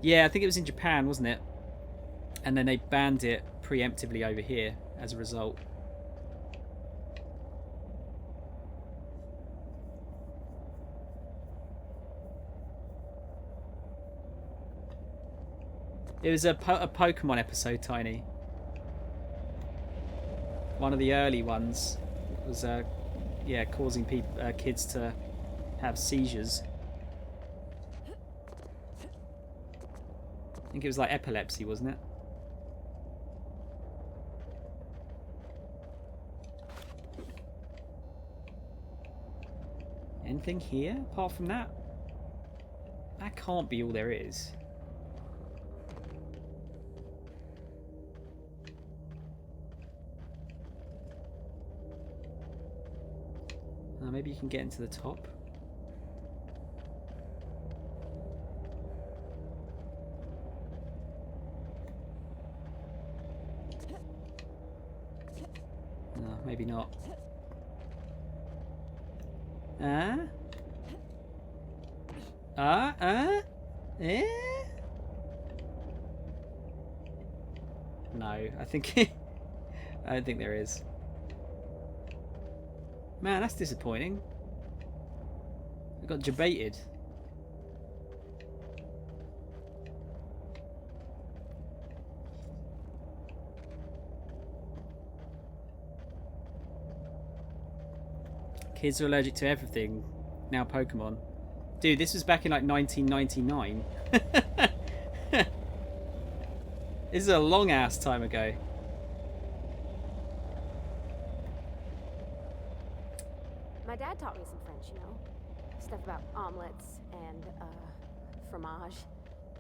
S1: Yeah, I think it was in Japan, wasn't it? And then they banned it preemptively over here as a result. It was a Pokemon episode, Tiny. One of the early ones was, yeah, causing kids to have seizures. I think it was like epilepsy, wasn't it? Anything here apart from that? That can't be all there is. Maybe you can get into the top. No, maybe not. Eh? No, I think I don't think there is. Man, that's disappointing. We got debated. Kids are allergic to everything. Now Pokemon. Dude, this was back in like 1999. This is a long ass time ago.
S3: My dad taught me some French, you know. Stuff about omelets and, fromage.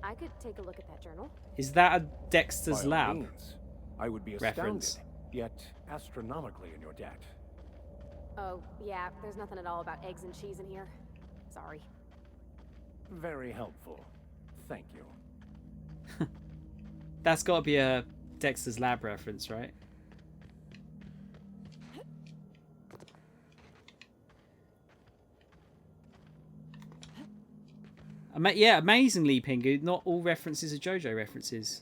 S3: I could take a look at that journal.
S1: Is that a Dexter's
S2: By all
S1: Lab
S2: means. I would be astounded,
S1: reference?
S2: yet astronomically in your debt.
S3: Oh, yeah, there's nothing at all about eggs and cheese in here. Sorry.
S2: Very helpful. Thank you.
S1: That's got to be a Dexter's Lab reference, right? Yeah, amazingly, Pingu, not all references are JoJo references.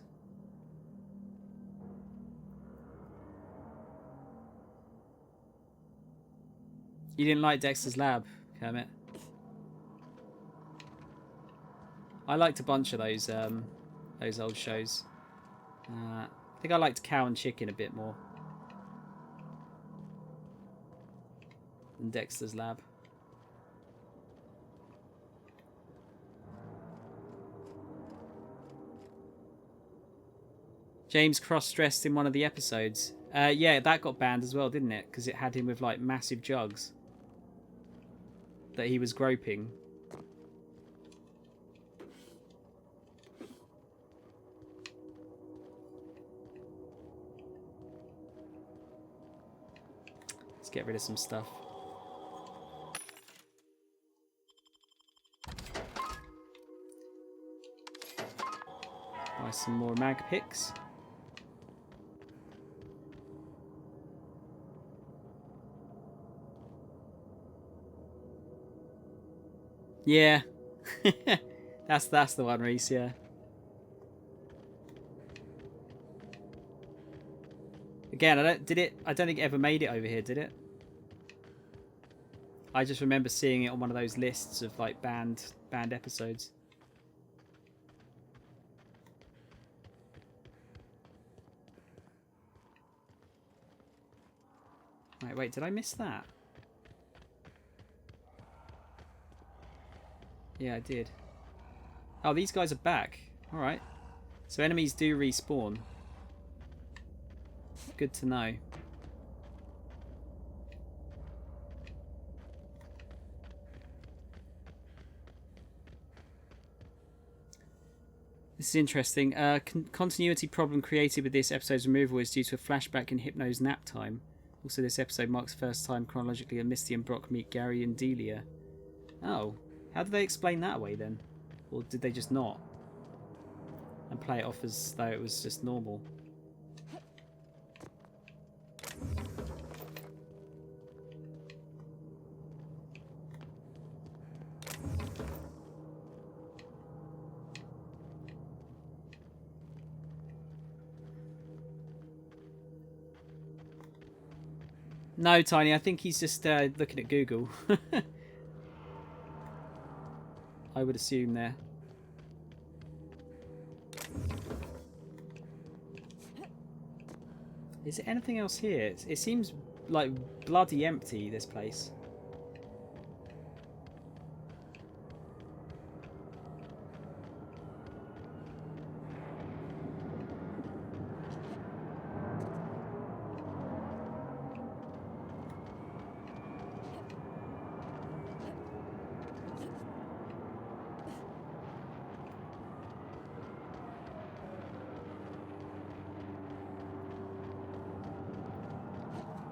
S1: You didn't like Dexter's Lab, Kermit? I liked a bunch of those old shows. I think I liked Cow and Chicken a bit more than Dexter's Lab. James cross-dressed in one of the episodes. Yeah, that got banned as well, didn't it? Because it had him with like massive jugs that he was groping. get rid of some stuff. Buy some more mag picks. Yeah. that's the one, Reese, yeah. Again, I don't think it ever made it over here, did it? I just remember seeing it on one of those lists of like banned episodes. Right, wait, did I miss that? Yeah, I did. Oh, these guys are back. Alright. So enemies do respawn. Good to know. This is interesting. Continuity problem created with this episode's removal is due to a flashback in Hypno's nap time. Also, this episode marks the first time chronologically that Misty and Brock meet Gary and Delia. Oh. How did they explain that away then? Or did they just not? And play it off as though it was just normal? No, Tiny, I think he's just looking at Google. I would assume there. Is there anything else here? It seems like bloody empty, this place.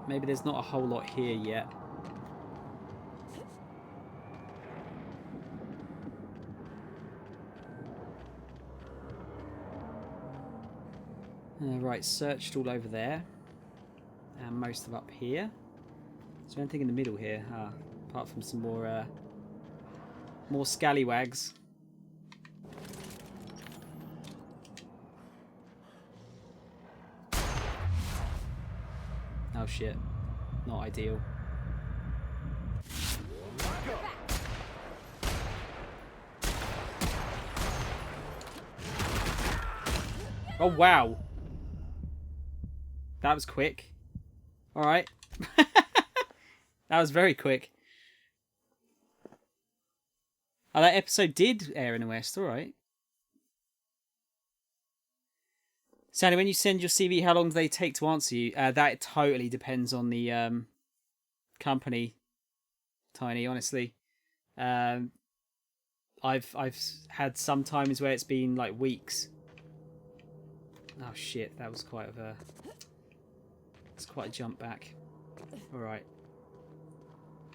S1: Maybe there's not a whole lot here yet. Right, searched all over there. And most of up here. Is there anything in the middle here? Apart from some more scallywags. Oh shit. Not ideal. Oh wow. That was quick. Alright. That was very quick. Oh, that episode did air in the West. Alright. Sandy, when you send your CV, how long do they take to answer you? That totally depends on the company, Tiny, honestly. I've had some times where it's been like weeks. Oh shit, that was quite a jump back. Alright.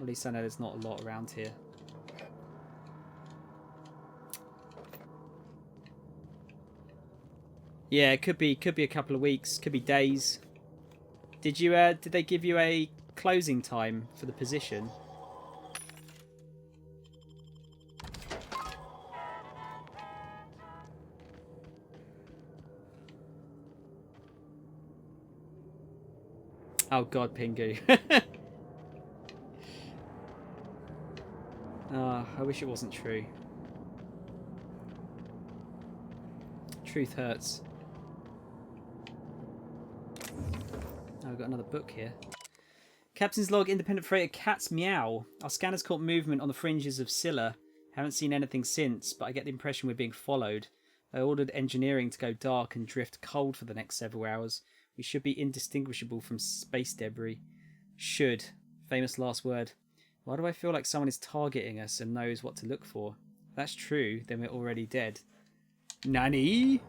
S1: At least I know there's not a lot around here. Yeah, it could be a couple of weeks, could be days. Did they give you a closing time for the position? Oh god, Pingu. Oh, I wish it wasn't true. Truth hurts. Oh, I've got another book here. Captain's log, independent freighter Cat's Meow. Our scanners caught movement on the fringes of Scylla. Haven't seen anything since, but I get the impression we're being followed. I ordered engineering to go dark and drift cold for the next several hours. We should be indistinguishable from space debris. Should. Famous last word. Why do I feel like someone is targeting us and knows what to look for? If that's true, then we're already dead. Nani?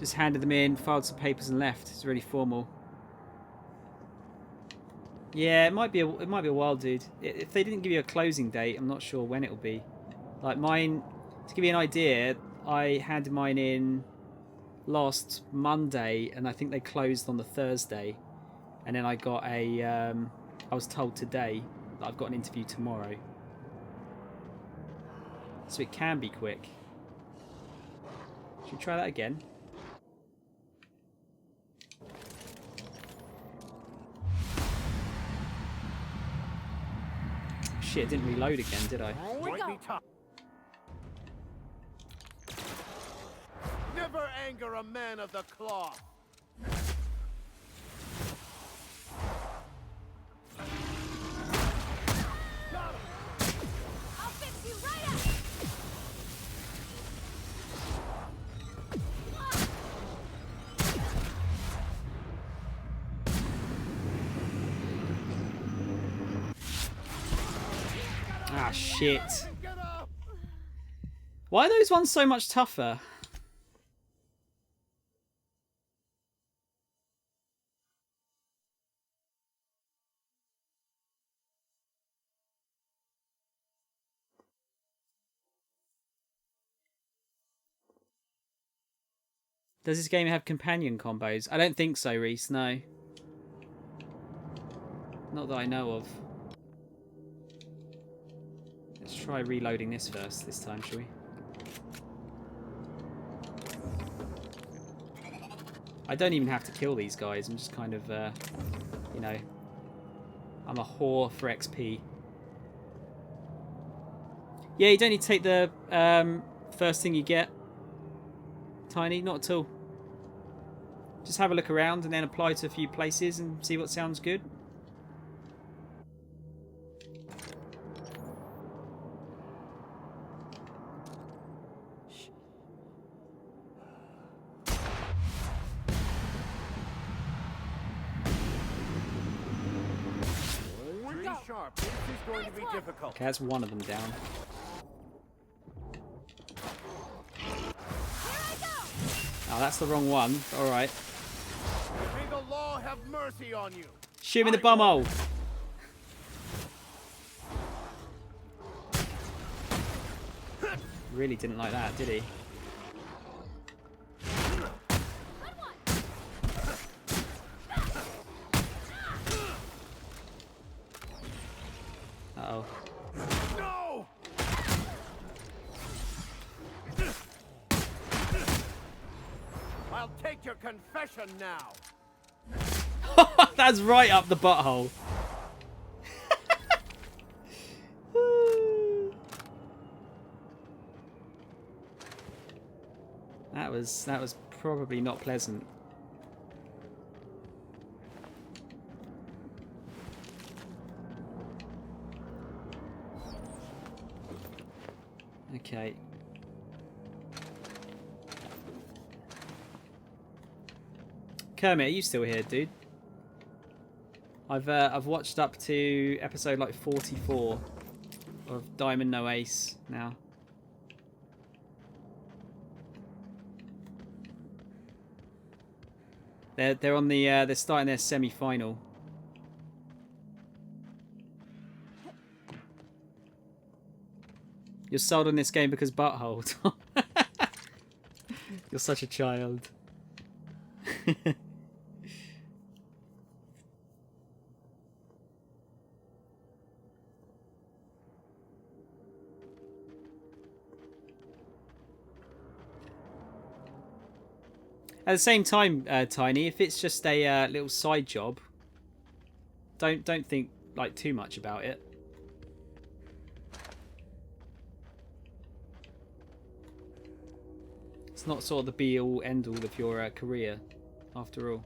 S1: Just handed them in, filed some papers, and left. It's really formal. Yeah, it might be a while, dude. If they didn't give you a closing date, I'm not sure when it'll be. Like mine, to give you an idea, I handed mine in last Monday, and I think they closed on the Thursday. And then I got I was told today that I've got an interview tomorrow. So it can be quick. Should we try that again? Shit, it didn't reload again, did I?
S2: Might be tough. Never anger a man of the cloth.
S3: I'll fix you right up!
S1: Ah, shit. Why are those ones so much tougher? Does this game have companion combos? I don't think so, Reese, no. Not that I know of. Let's try reloading this first, this time, shall we? I don't even have to kill these guys. I'm just kind of, you know, I'm a whore for XP. Yeah, you don't need to take the first thing you get. Tiny, not at all. Just have a look around and then apply to a few places and see what sounds good.
S2: Pretty sharp. This is going to be difficult.
S1: Okay, that's one of them down. Oh, that's the wrong one. Alright.
S2: May the law have mercy on you.
S1: Shoot him in the bumhole. Really didn't like that, did he? Uh-oh.
S2: No! I'll take your confession now.
S1: That's right up the butthole. That was probably not pleasant. Okay. Kermit, are you still here, dude? I've watched up to episode like 44 of Diamond No Ace now. They're on the they're starting their semi-final. You're sold on this game because butthole. You're such a child. At the same time, Tiny, if it's just a little side job, don't think like too much about it. It's not sort of the be-all, end-all of your career, after all.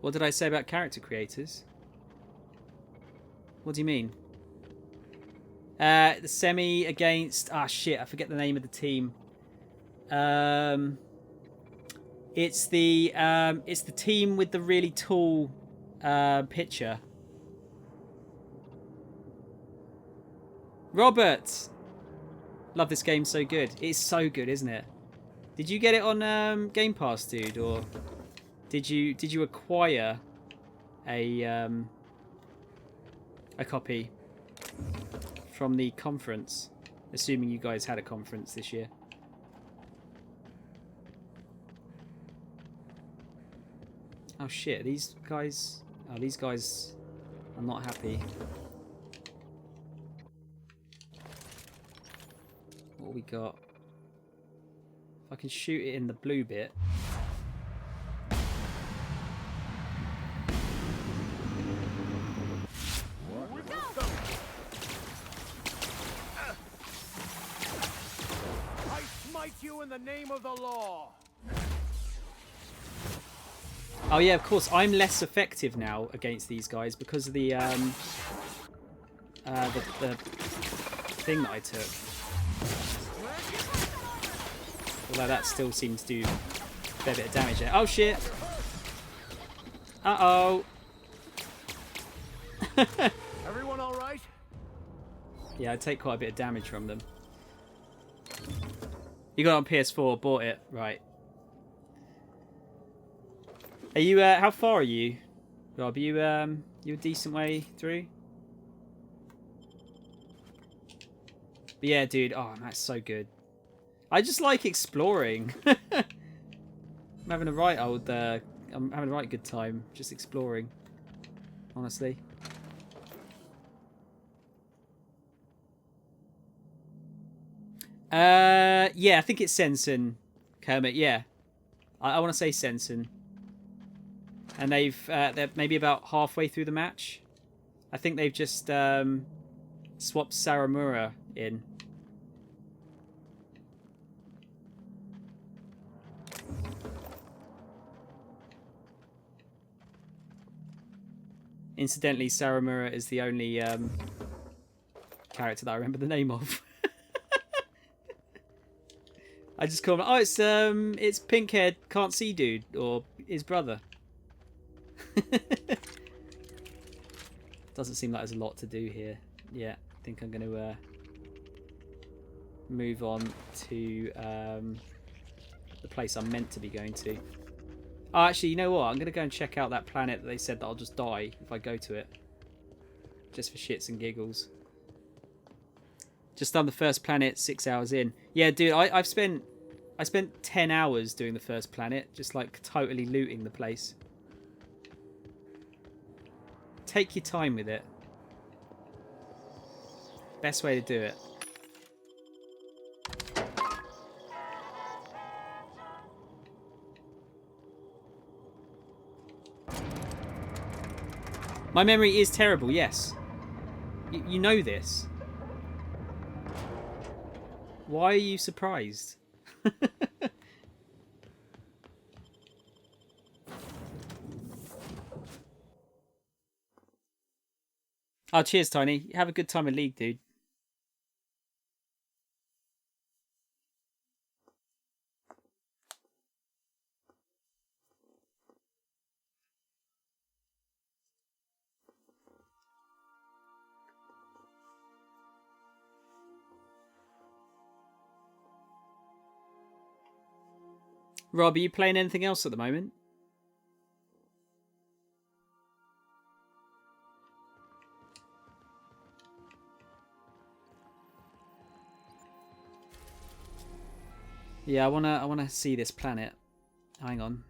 S1: What did I say about character creators? What do you mean? The semi against... Ah, shit, I forget the name of the team. It's the team with the really tall pitcher. Robert! Love this game, so good. It's so good, isn't it? Did you get it on Game Pass, dude, or did you acquire a copy from the conference? Assuming you guys had a conference this year. Oh shit! These guys are not happy. What we got? If I can shoot it in the blue bit.
S2: I smite you in the name of the law.
S1: Oh yeah, of course. I'm less effective now against these guys because of the thing that I took. Although that still seems to do a fair bit of damage there. Oh shit! Uh-oh!
S2: Everyone all right?
S1: Yeah, I take quite a bit of damage from them. You got it on PS4, bought it, right? Are you? How far are you, Rob? You a decent way through? But yeah, dude. Oh, that's so good. I just like exploring. I'm having a right old. I'm having a right good time just exploring. Honestly. Yeah, I think it's Sensen, Kermit. Yeah, I want to say Sensen. And they're maybe about halfway through the match. I think they've just swapped Saramura in. Incidentally, Saramura is the only character that I remember the name of. I just call him. Oh, it's pink-haired, can't see dude, or his brother. Doesn't seem like there's a lot to do here. Yeah, I think I'm going to move on to the place I'm meant to be going to. Oh, actually, you know what? I'm going to go and check out that planet that they said that I'll just die if I go to it. Just for shits and giggles. Just done the first planet 6 hours in. Yeah, dude, I spent 10 hours doing the first planet, just like totally looting the place. Take your time with it. Best way to do it. My memory is terrible, yes. You know this. Why are you surprised? Oh, cheers, Tiny. Have a good time in League, dude. Rob, are you playing anything else at the moment? Yeah, I wanna see this planet. Hang on.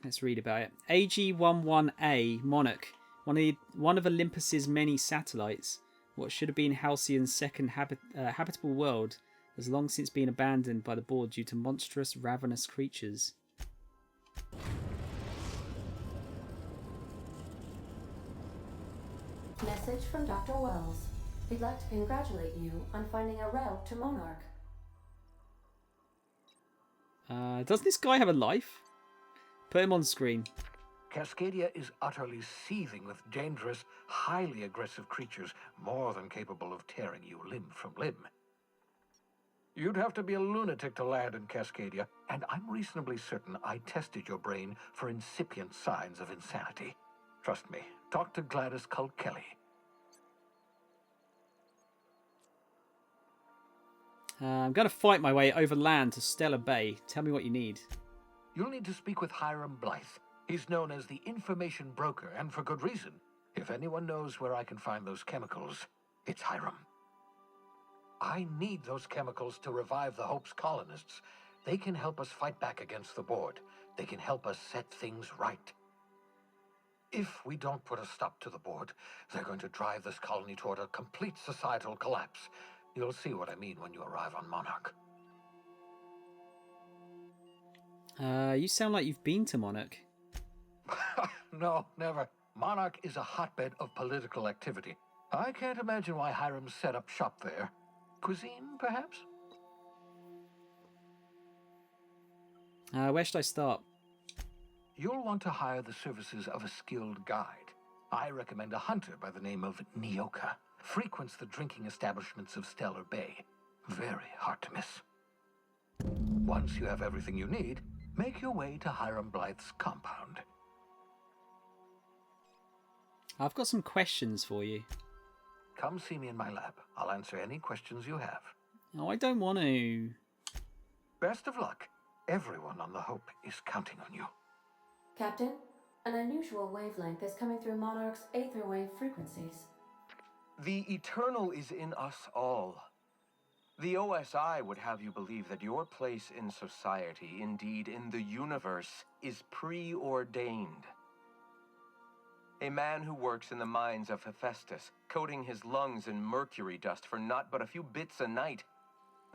S1: Let's read about it. AG-11A Monarch, one of Olympus's many satellites. What should have been Halcyon's second habitable world has long since been abandoned by the board due to monstrous, ravenous creatures.
S6: Message from Dr. Wells. He'd like to congratulate you on finding a route to Monarch.
S1: Doesn't this guy have a life? Put him on screen.
S7: Cascadia is utterly seething with dangerous, highly aggressive creatures more than capable of tearing you limb from limb. You'd have to be a lunatic to land in Cascadia, and I'm reasonably certain I tested your brain for incipient signs of insanity. Trust me, talk to Gladys Culkelly.
S1: I'm going to fight my way over land to Stellar Bay. Tell me what you need.
S7: You'll need to speak with Hiram Blythe. He's known as the information broker, and for good reason. If anyone knows where I can find those chemicals, it's Hiram. I need those chemicals to revive the Hope's colonists. They can help us fight back against the board. They can help us set things right. If we don't put a stop to the board, they're going to drive this colony toward a complete societal collapse. You'll see what I mean when you arrive on Monarch.
S1: You sound like you've been to Monarch.
S7: No, never. Monarch is a hotbed of political activity. I can't imagine why Hiram set up shop there. Cuisine, perhaps?
S1: Where should I start?
S7: You'll want to hire the services of a skilled guide. I recommend a hunter by the name of Nyoka. Frequents the drinking establishments of Stellar Bay. Very hard to miss. Once you have everything you need, make your way to Hiram Blythe's compound.
S1: I've got some questions for you.
S7: Come see me in my lab. I'll answer any questions you have.
S1: No, I don't want to.
S7: Best of luck. Everyone on the Hope is counting on you.
S6: Captain, an unusual wavelength is coming through Monarch's aether wave frequencies.
S8: The eternal is in us all. The OSI would have you believe that your place in society, indeed in the universe, is preordained. A man who works in the mines of Hephaestus, coating his lungs in mercury dust for not but a few bits a night.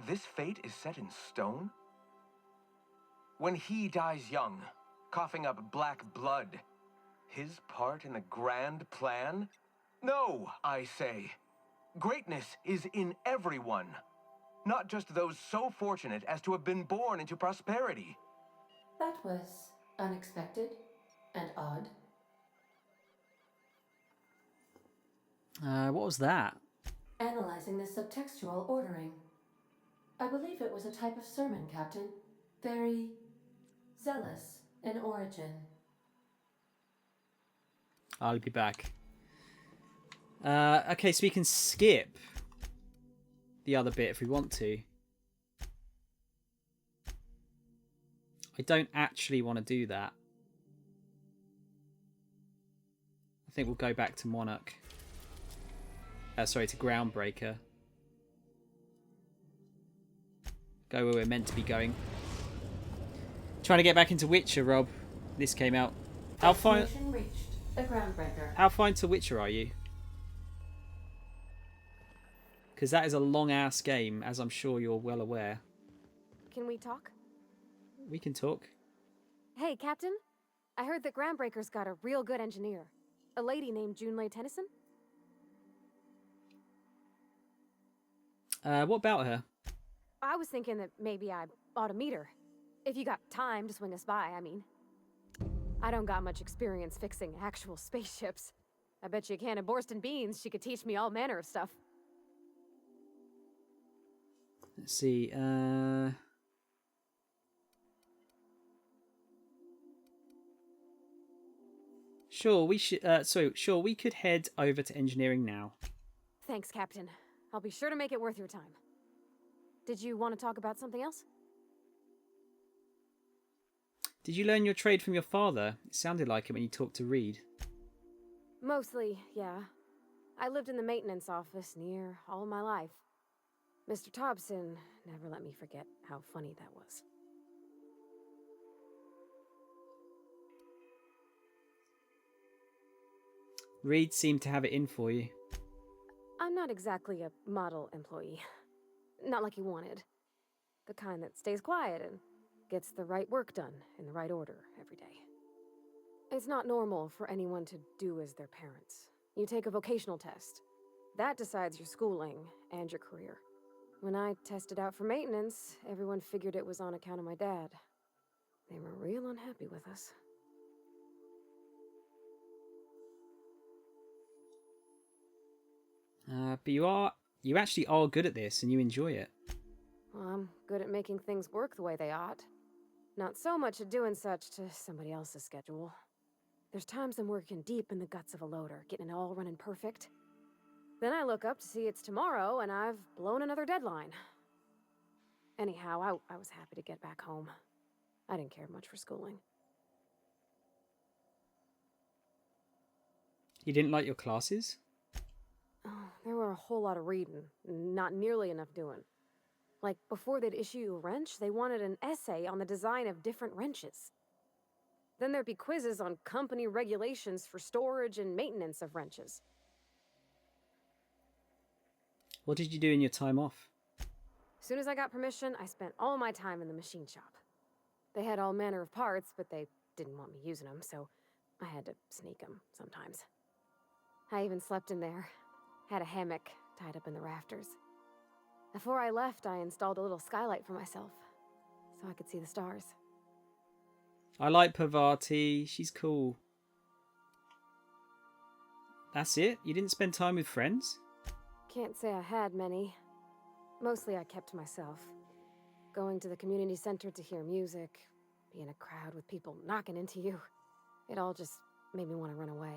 S8: This fate is set in stone? When he dies young, coughing up black blood, his part in the grand plan? No, I say. Greatness is in everyone, not just those so fortunate as to have been born into prosperity.
S6: That was unexpected and odd.
S1: What was that?
S6: Analyzing the subtextual ordering. I believe it was a type of sermon, Captain. Very zealous in origin.
S1: I'll be back. Okay, so we can skip the other bit if we want to. I don't actually want to do that. I think we'll go back to Monarch. Sorry, to Groundbreaker. Go where we're meant to be going. Trying to get back into Witcher, Rob. This came out. How far?
S6: Destination reached. The Groundbreaker.
S1: How far into Witcher are you? Because that is a long-ass game, as I'm sure you're well aware.
S3: Can we talk?
S1: We can talk.
S3: Hey, Captain. I heard that Groundbreaker's got a real good engineer. A lady named Junlei Tennyson?
S1: What about her?
S3: I was thinking that maybe I ought to meet her. If you got time to swing us by, I mean. I don't got much experience fixing actual spaceships. I bet you a can of Borston beans she could teach me all manner of stuff.
S1: Let's see. Sure, we should. Sure, we could head over to engineering now.
S3: Thanks, Captain. I'll be sure to make it worth your time. Did you want to talk about something else?
S1: Did you learn your trade from your father? It sounded like it when you talked to Reed.
S3: Mostly, yeah. I lived in the maintenance office near all my life. Mr. Thompson never let me forget how funny that was.
S1: Reed seemed to have it in for you.
S3: I'm not exactly a model employee. Not like he wanted. The kind that stays quiet and gets the right work done in the right order every day. It's not normal for anyone to do as their parents. You take a vocational test. That decides your schooling and your career. When I tested out for maintenance, everyone figured it was on account of my dad. They were real unhappy with us.
S1: But you actually are good at this and you enjoy it.
S3: Well, I'm good at making things work the way they ought. Not so much at doing such to somebody else's schedule. There's times I'm working deep in the guts of a loader, getting it all running perfect. Then I look up to see it's tomorrow and I've blown another deadline. Anyhow, I was happy to get back home. I didn't care much for schooling.
S1: You didn't like your classes?
S3: Oh, there were a whole lot of reading, not nearly enough doing. Like, before they'd issue you a wrench, they wanted an essay on the design of different wrenches. Then there'd be quizzes on company regulations for storage and maintenance of wrenches.
S1: What did you do in your time off?
S3: As soon as I got permission, I spent all my time in the machine shop. They had all manner of parts, but they didn't want me using them, so I had to sneak them sometimes. I even slept in there. Had a hammock tied up in the rafters. Before I left, I installed a little skylight for myself, so I could see the stars.
S1: I like Parvati. She's cool. That's it? You didn't spend time with friends?
S3: Can't say I had many. Mostly I kept to myself. Going to the community center to hear music, be in a crowd with people knocking into you. It all just made me want to run away.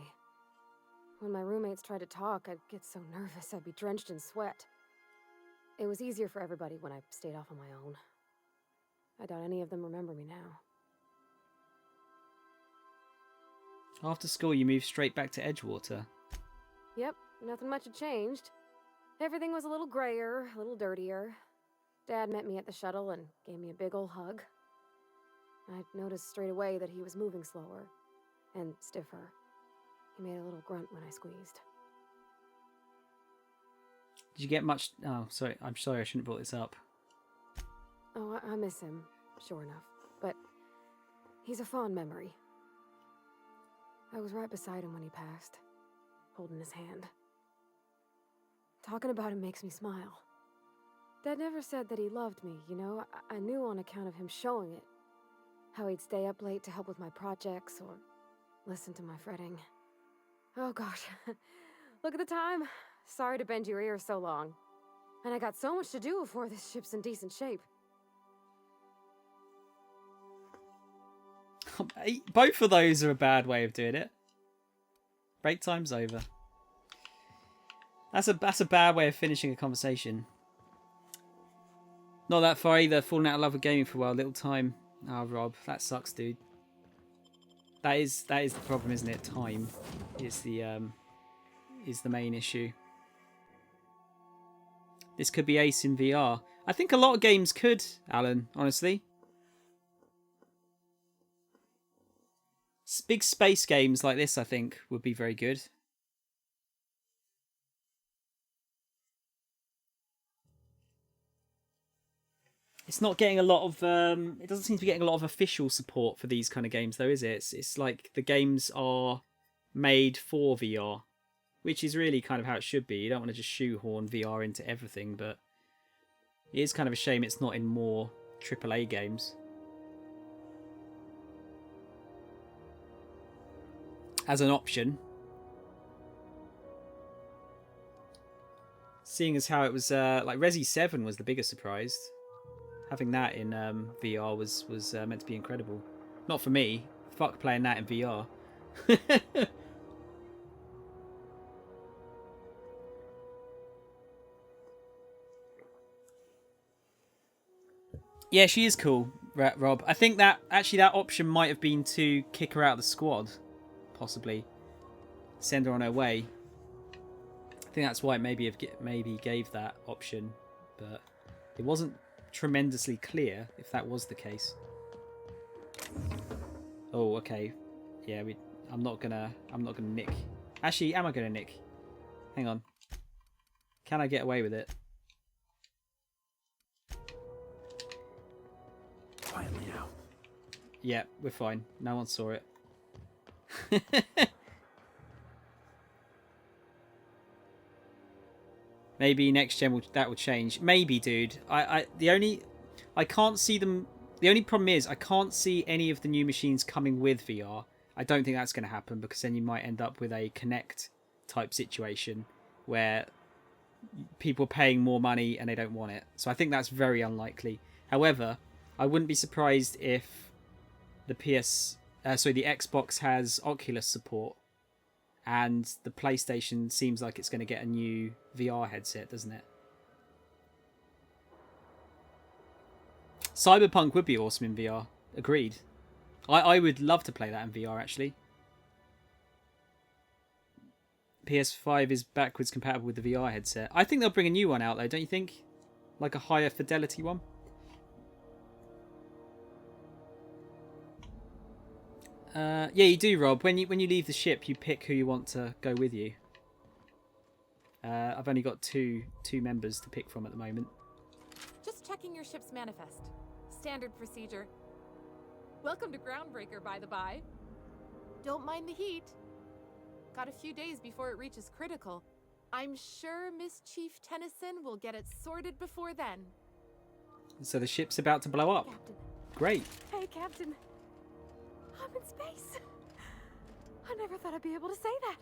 S3: When my roommates tried to talk, I'd get so nervous I'd be drenched in sweat. It was easier for everybody when I stayed off on my own. I doubt any of them remember me now.
S1: After school, you moved straight back to Edgewater.
S3: Yep, nothing much had changed. Everything was a little grayer, a little dirtier. Dad met me at the shuttle and gave me a big ol' hug. I noticed straight away that he was moving slower and stiffer. He made a little grunt when I squeezed.
S1: Did you get much... Oh, sorry. I'm sorry, I shouldn't have brought this up.
S3: Oh, I miss him, sure enough. But he's a fond memory. I was right beside him when he passed, holding his hand. Talking about him makes me smile. Dad never said that he loved me, you know? I knew on account of him showing it. How he'd stay up late to help with my projects or listen to my fretting. Oh gosh, look at the time. Sorry to bend your ear so long. And I got so much to do before this ship's in decent shape.
S1: Both of those are a bad way of doing it. Break time's over. That's a bad way of finishing a conversation. Not that far either. Falling out of love with gaming for a while. Little time. Oh, Rob, that sucks, dude. That is the problem, isn't it? Time is the main issue. This could be ace in VR. I think a lot of games could, Alan, honestly. Big space games like this, I think, would be very good. It's not getting a lot of... it doesn't seem to be getting a lot of official support for these kind of games, though, is it? It's like the games are made for VR, which is really kind of how it should be. You don't want to just shoehorn VR into everything, but it is kind of a shame it's not in more AAA games. As an option. Seeing as how it was... like Resi 7 was the biggest surprise. Having that in VR was meant to be incredible. Not for me. Fuck playing that in VR. Yeah, she is cool, Rob. I think that actually that option might have been to kick her out of the squad, possibly send her on her way. I think that's why it maybe gave that option, but it wasn't tremendously clear if that was the case. Oh, okay. Yeah, I'm not gonna nick. Actually, am I gonna nick? Hang on. Can I get away with it?
S2: Quietly now.
S1: Yeah, we're fine. No one saw it. Maybe next gen that will change. Maybe, dude. I can't see them. The only problem is I can't see any of the new machines coming with VR. I don't think that's going to happen because then you might end up with a Connect type situation where people are paying more money and they don't want it. So I think that's very unlikely. However, I wouldn't be surprised if the Xbox has Oculus support. And the PlayStation seems like it's going to get a new VR headset, doesn't it? Cyberpunk would be awesome in VR. Agreed. I would love to play that in VR, actually. PS5 is backwards compatible with the VR headset. I think they'll bring a new one out, though, don't you think? Like a higher fidelity one? Yeah, you do, Rob. When you leave the ship, you pick who you want to go with you. I've only got two members to pick from at the moment.
S9: Just checking your ship's manifest. Standard procedure. Welcome to Groundbreaker, by the by. Don't mind the heat. Got a few days before it reaches critical. I'm sure Miss Chief Tennyson will get it sorted before then.
S1: So the ship's about to blow up.
S3: Captain.
S1: Great.
S3: Hey, Captain. I'm in space. I never thought I'd be able to say that.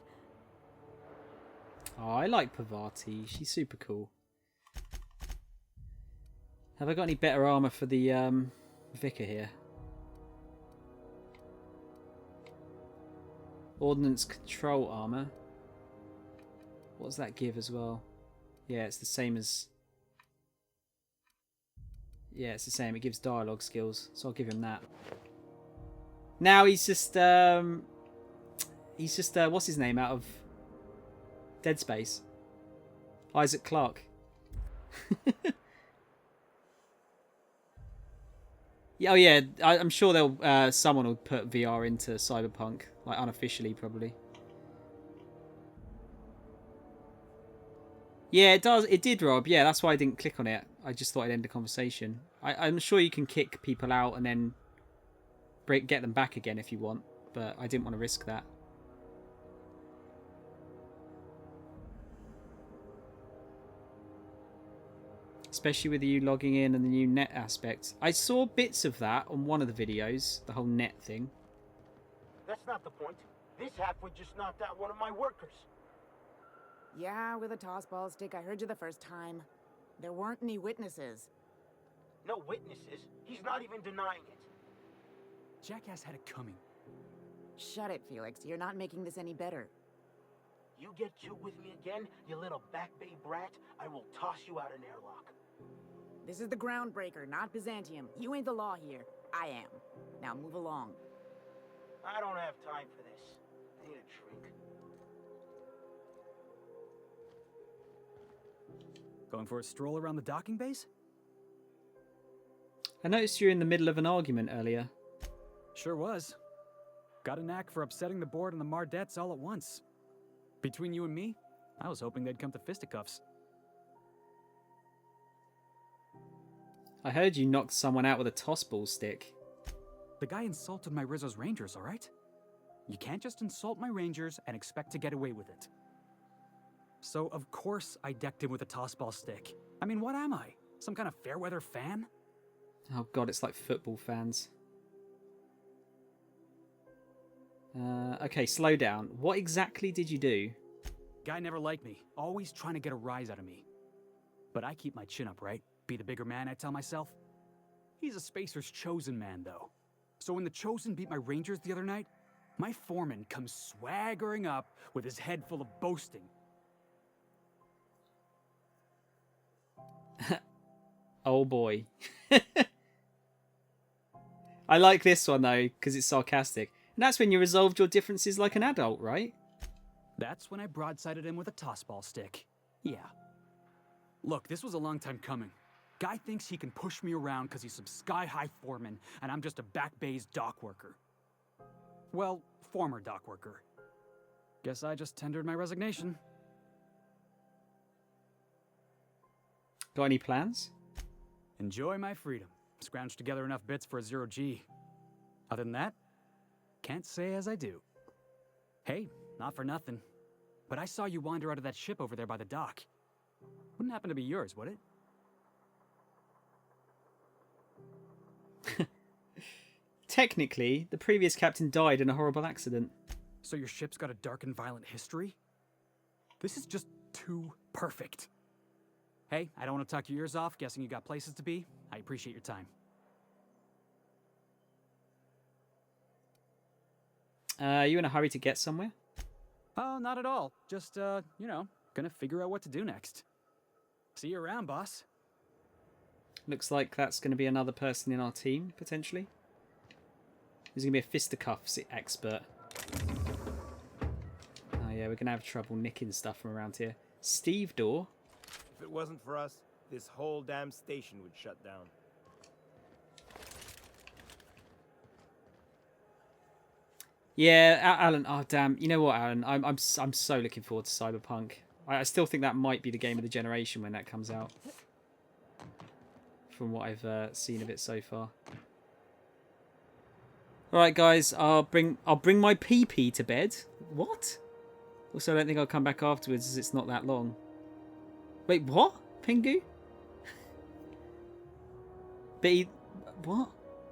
S1: Oh, I like Pavati. She's super cool. Have I got any better armor for the Vicar here? Ordnance control armor. What does that give as well? Yeah, it's the same as... Yeah, it's the same. It gives dialogue skills, so I'll give him that. Now he's just what's his name out of Dead Space? Isaac Clarke. Yeah, oh yeah, I'm sure they'll someone will put VR into Cyberpunk, like unofficially probably. Yeah, it does. It did, Rob. Yeah, that's why I didn't click on it. I just thought I'd end the conversation. I'm sure you can kick people out and then get them back again if you want, but I didn't want to risk that. Especially with you logging in and the new net aspect. I saw bits of that on one of the videos, the whole net thing.
S10: That's not the point. This halfwit just knocked out one of my workers.
S11: Yeah, with a toss-ball stick. I heard you the first time. There weren't any witnesses.
S10: No witnesses. He's not even denying it.
S12: Jackass had it coming.
S11: Shut it, Felix. You're not making this any better.
S10: You get cute with me again, you little back bay brat, I will toss you out an airlock.
S11: This is the Groundbreaker, not Byzantium. You ain't the law here. I am. Now move along.
S10: I don't have time for this. I need a drink.
S12: Going for a stroll around the docking base?
S1: I noticed you're in the middle of an argument earlier.
S12: Sure was. Got a knack for upsetting the board and the Mardettes all at once. Between you and me, I was hoping they'd come to fisticuffs.
S1: I heard you knocked someone out with a toss-ball stick.
S12: The guy insulted my Rizzo's Rangers, alright? You can't just insult my Rangers and expect to get away with it. So, of course, I decked him with a toss-ball stick. I mean, what am I? Some kind of fair-weather fan?
S1: Oh god, it's like football fans. Okay, slow down. What exactly did you do?
S12: Guy never liked me, always trying to get a rise out of me. But I keep my chin up, right? Be the bigger man, I tell myself. He's a Spacer's chosen man, though. So when the Chosen beat my Rangers the other night, my foreman comes swaggering up with his head full of boasting.
S1: Oh boy. I like this one though, because it's sarcastic. And that's when you resolved your differences like an adult, right?
S12: That's when I broadsided him with a toss-ball stick. Yeah. Look, this was a long time coming. Guy thinks he can push me around because he's some sky-high foreman, and I'm just a back bay's dock worker. Well, former dock worker. Guess I just tendered my resignation.
S1: Got any plans?
S12: Enjoy my freedom. Scrounged together enough bits for a 0G. Other than that, can't say as I do. Hey, not for nothing, but I saw you wander out of that ship over there by the dock. Wouldn't happen to be yours, would it?
S1: Technically, the previous captain died in a horrible accident.
S12: So your ship's got a dark and violent history? This is just too perfect. Hey, I don't want to talk your ears off, guessing you got places to be. I appreciate your time.
S1: You in a hurry to get somewhere?
S12: Oh, not at all. Just, gonna figure out what to do next. See you around, boss.
S1: Looks like that's going to be another person in our team, potentially. There's going to be a fisticuffs expert. Oh yeah, we're going to have trouble nicking stuff from around here. Steve Door.
S13: If it wasn't for us, this whole damn station would shut down.
S1: Yeah, Alan. Oh damn! You know what, Alan? I'm so looking forward to Cyberpunk. I still think that might be the game of the generation when that comes out. From what I've seen of it so far. All right, guys. I'll bring my PP to bed. What? Also, I don't think I'll come back afterwards as it's not that long. Wait, what? Pingu? But what?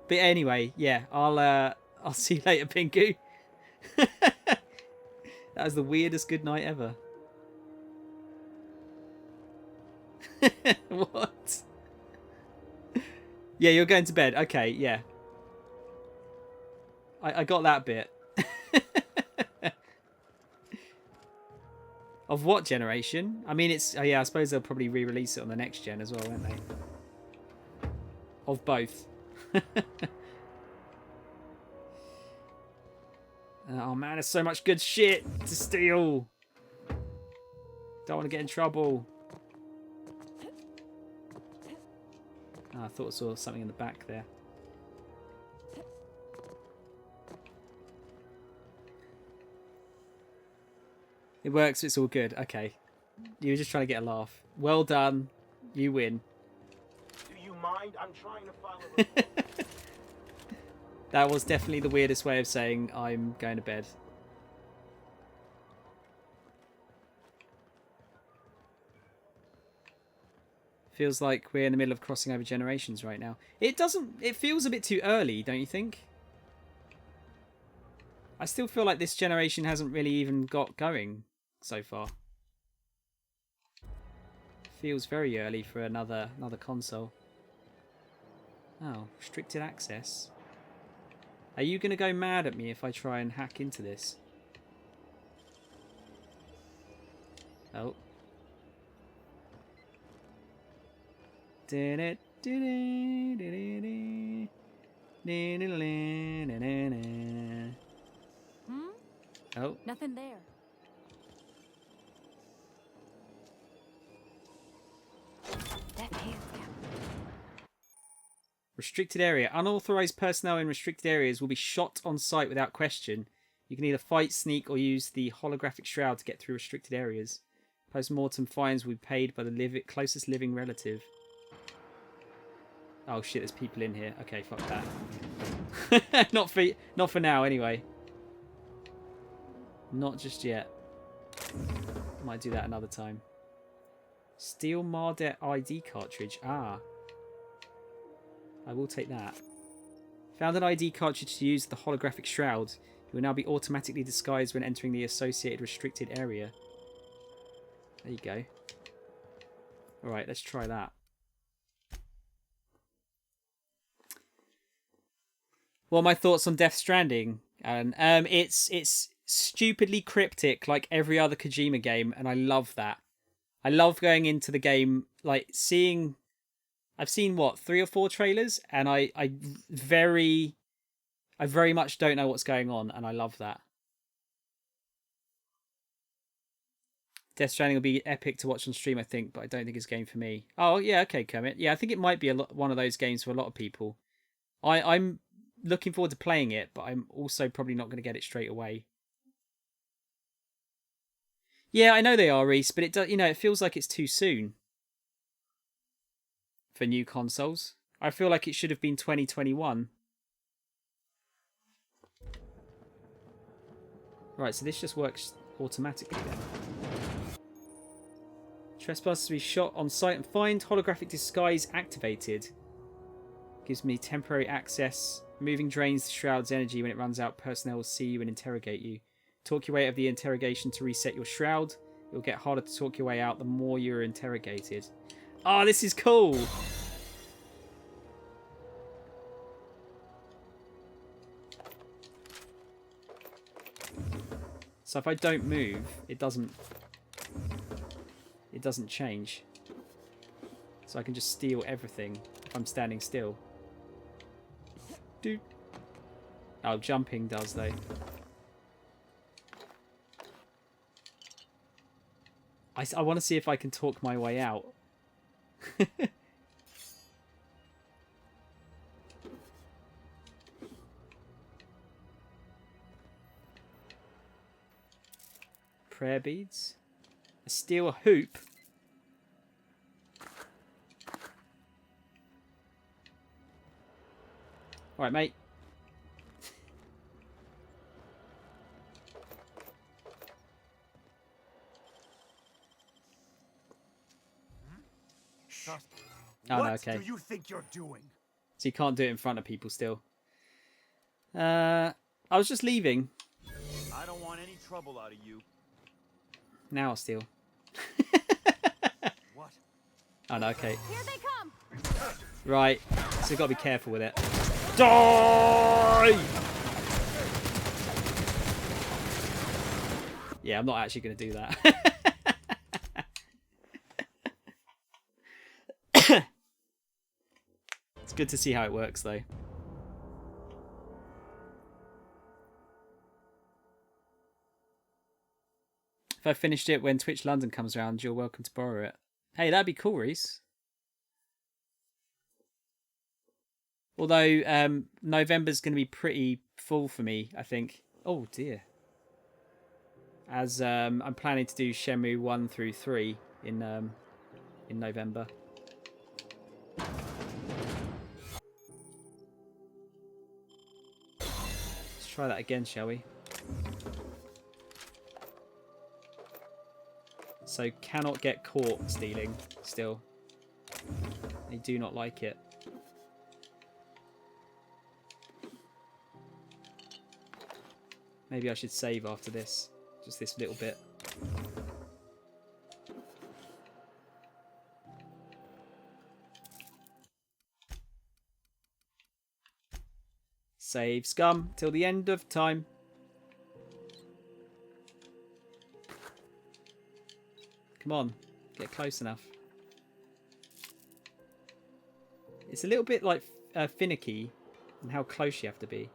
S1: But anyway, yeah. I'll see you later, Pingu. That was the weirdest good night ever. What? Yeah, you're going to bed. Okay, yeah. I got that bit. Of what generation? I mean, it's... Oh, yeah, I suppose they'll probably re-release it on the next gen as well, won't they? Of both. Oh, man, there's so much good shit to steal. Don't want to get in trouble. Oh, I thought I saw something in the back there. It works, it's all good. Okay. You were just trying to get a laugh. Well done. You win.
S10: Do you mind? I'm trying to file a report.
S1: That was definitely the weirdest way of saying I'm going to bed. Feels like we're in the middle of crossing over generations right now. It feels a bit too early, don't you think? I still feel like this generation hasn't really even got going so far. Feels very early for another console. Oh, restricted access. Are you going to go mad at me if I try and hack into this? Oh.
S6: Hmm?
S1: Oh.
S6: Nothing there. That hands count.
S1: Restricted area. Unauthorized personnel in restricted areas will be shot on sight without question. You can either fight, sneak, or use the holographic shroud to get through restricted areas. Post-mortem fines will be paid by the closest living relative. Oh shit, there's people in here. Okay, fuck that. Not for now, anyway. Not just yet. Might do that another time. Steal Mardet ID cartridge. Ah. I will take that. Found an ID cartridge to use the holographic shroud. You will now be automatically disguised when entering the associated restricted area. There you go. Alright, let's try that. What are my thoughts on Death Stranding? It's stupidly cryptic like every other Kojima game, and I love that. I love going into the game, like seeing... I've seen, what, 3 or 4 trailers, and I very much don't know what's going on, and I love that. Death Stranding will be epic to watch on stream, I think, but I don't think it's a game for me. Oh, yeah, okay, Kermit. Yeah, I think it might be one of those games for a lot of people. I'm looking forward to playing it, but I'm also probably not going to get it straight away. Yeah, I know they are, Reese, but it does, it feels like it's too soon for new consoles. I feel like it should have been 2021. Right, so this just works automatically then. Trespassers to be shot on sight and fined. Holographic disguise activated. Gives me temporary access. Moving drains the shroud's energy. When it runs out, personnel will see you and interrogate you. Talk your way out of the interrogation to reset your shroud. It will get harder to talk your way out the more you're interrogated. Oh, this is cool! So if I don't move, it doesn't change. So I can just steal everything. If I'm standing still. Dude. Oh, jumping does though. I want to see if I can talk my way out. Prayer beads. A steel hoop. Alright, mate. Oh, no, okay.
S14: What do you think you're doing?
S1: So you can't do it in front of people still. I was just leaving.
S14: I don't want any trouble out of you.
S1: Now I'll steal.
S14: What?
S1: Oh, no, okay.
S9: Here they come.
S1: Right. So you've got to be careful with it. Die! Yeah, I'm not actually going to do that. It's good to see how it works, though. If I finished it when Twitch London comes around, you're welcome to borrow it. Hey, that'd be cool, Reese. Although November's going to be pretty full for me, I think. Oh, dear. As I'm planning to do Shenmue 1 through 3 in November. Let's try that again, shall we? So cannot get caught stealing still. They do not like it. Maybe I should save after this. Just this little bit. Save scum till the end of time. Come on, get close enough. It's a little bit like finicky in how close you have to be.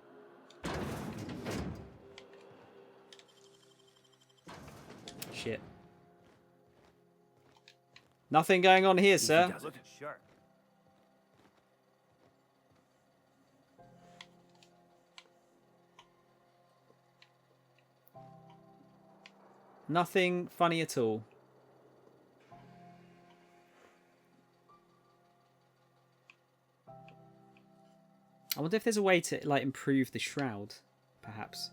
S1: Shit. Nothing going on here, sir.
S14: Looking sharp.
S1: Nothing funny at all. I wonder if there's a way to like improve the shroud, perhaps.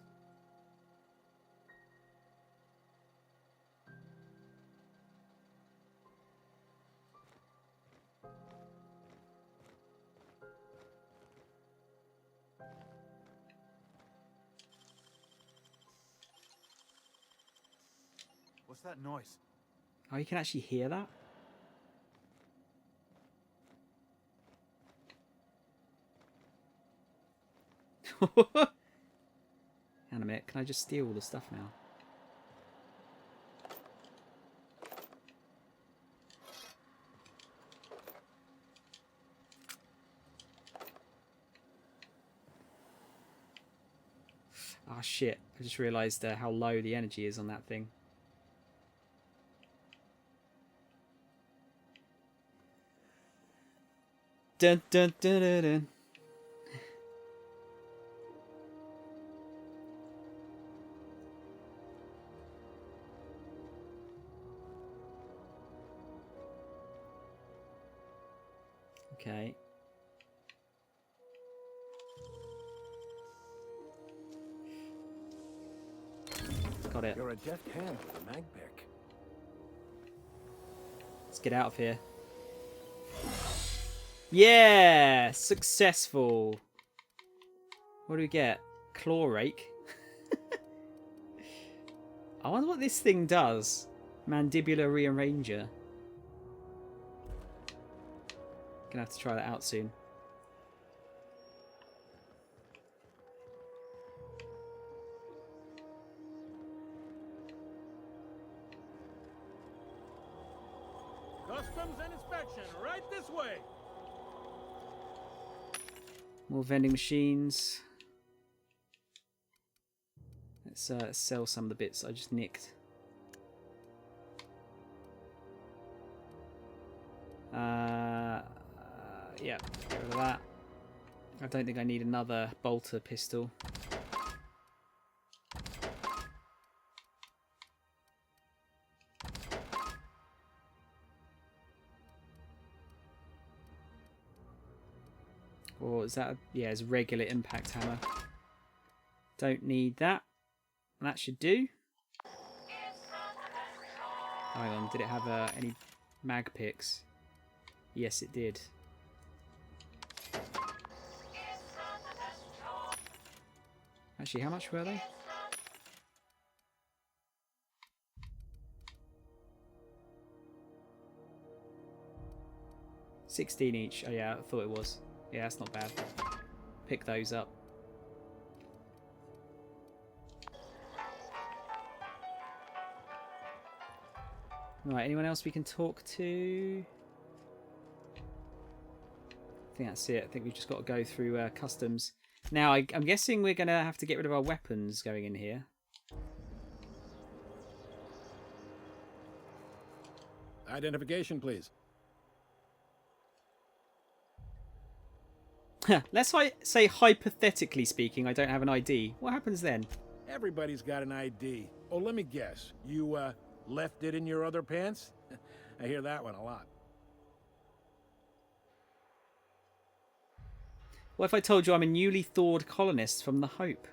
S14: What's that noise?
S1: Oh, you can actually hear that? Hang on a minute, can I just steal all the stuff now? Oh shit, I just realised how low the energy is on that thing. Dun dun dun dun dun. Okay. Got it.
S2: You're a deft hand with a mag pick.
S1: Let's get out of here. Yeah! Successful. What do we get? Claw rake. I wonder what this thing does. Mandibular rearranger. Gonna have to try that out soon.
S13: Customs and inspection, right this way.
S1: More vending machines. Let's sell some of the bits I just nicked. Yeah, get rid of that. I don't think I need another bolter pistol. Or is that yeah, it's a regular impact hammer. Don't need that. That should do. Hang on, did it have any mag picks? Yes, it did. Actually, how much were they? $16 each. Oh yeah, I thought it was. Yeah, that's not bad. Pick those up. Right, anyone else we can talk to? I think that's it. I think we've just got to go through customs. Now, I'm guessing we're going to have to get rid of our weapons going in here.
S2: Identification, please.
S1: Let's say hypothetically speaking, I don't have an ID. What happens then?
S2: Everybody's got an ID. Oh, let me guess. You, left it in your other pants? I hear that one a lot.
S1: What if I told you I'm a newly thawed colonist from the Hope?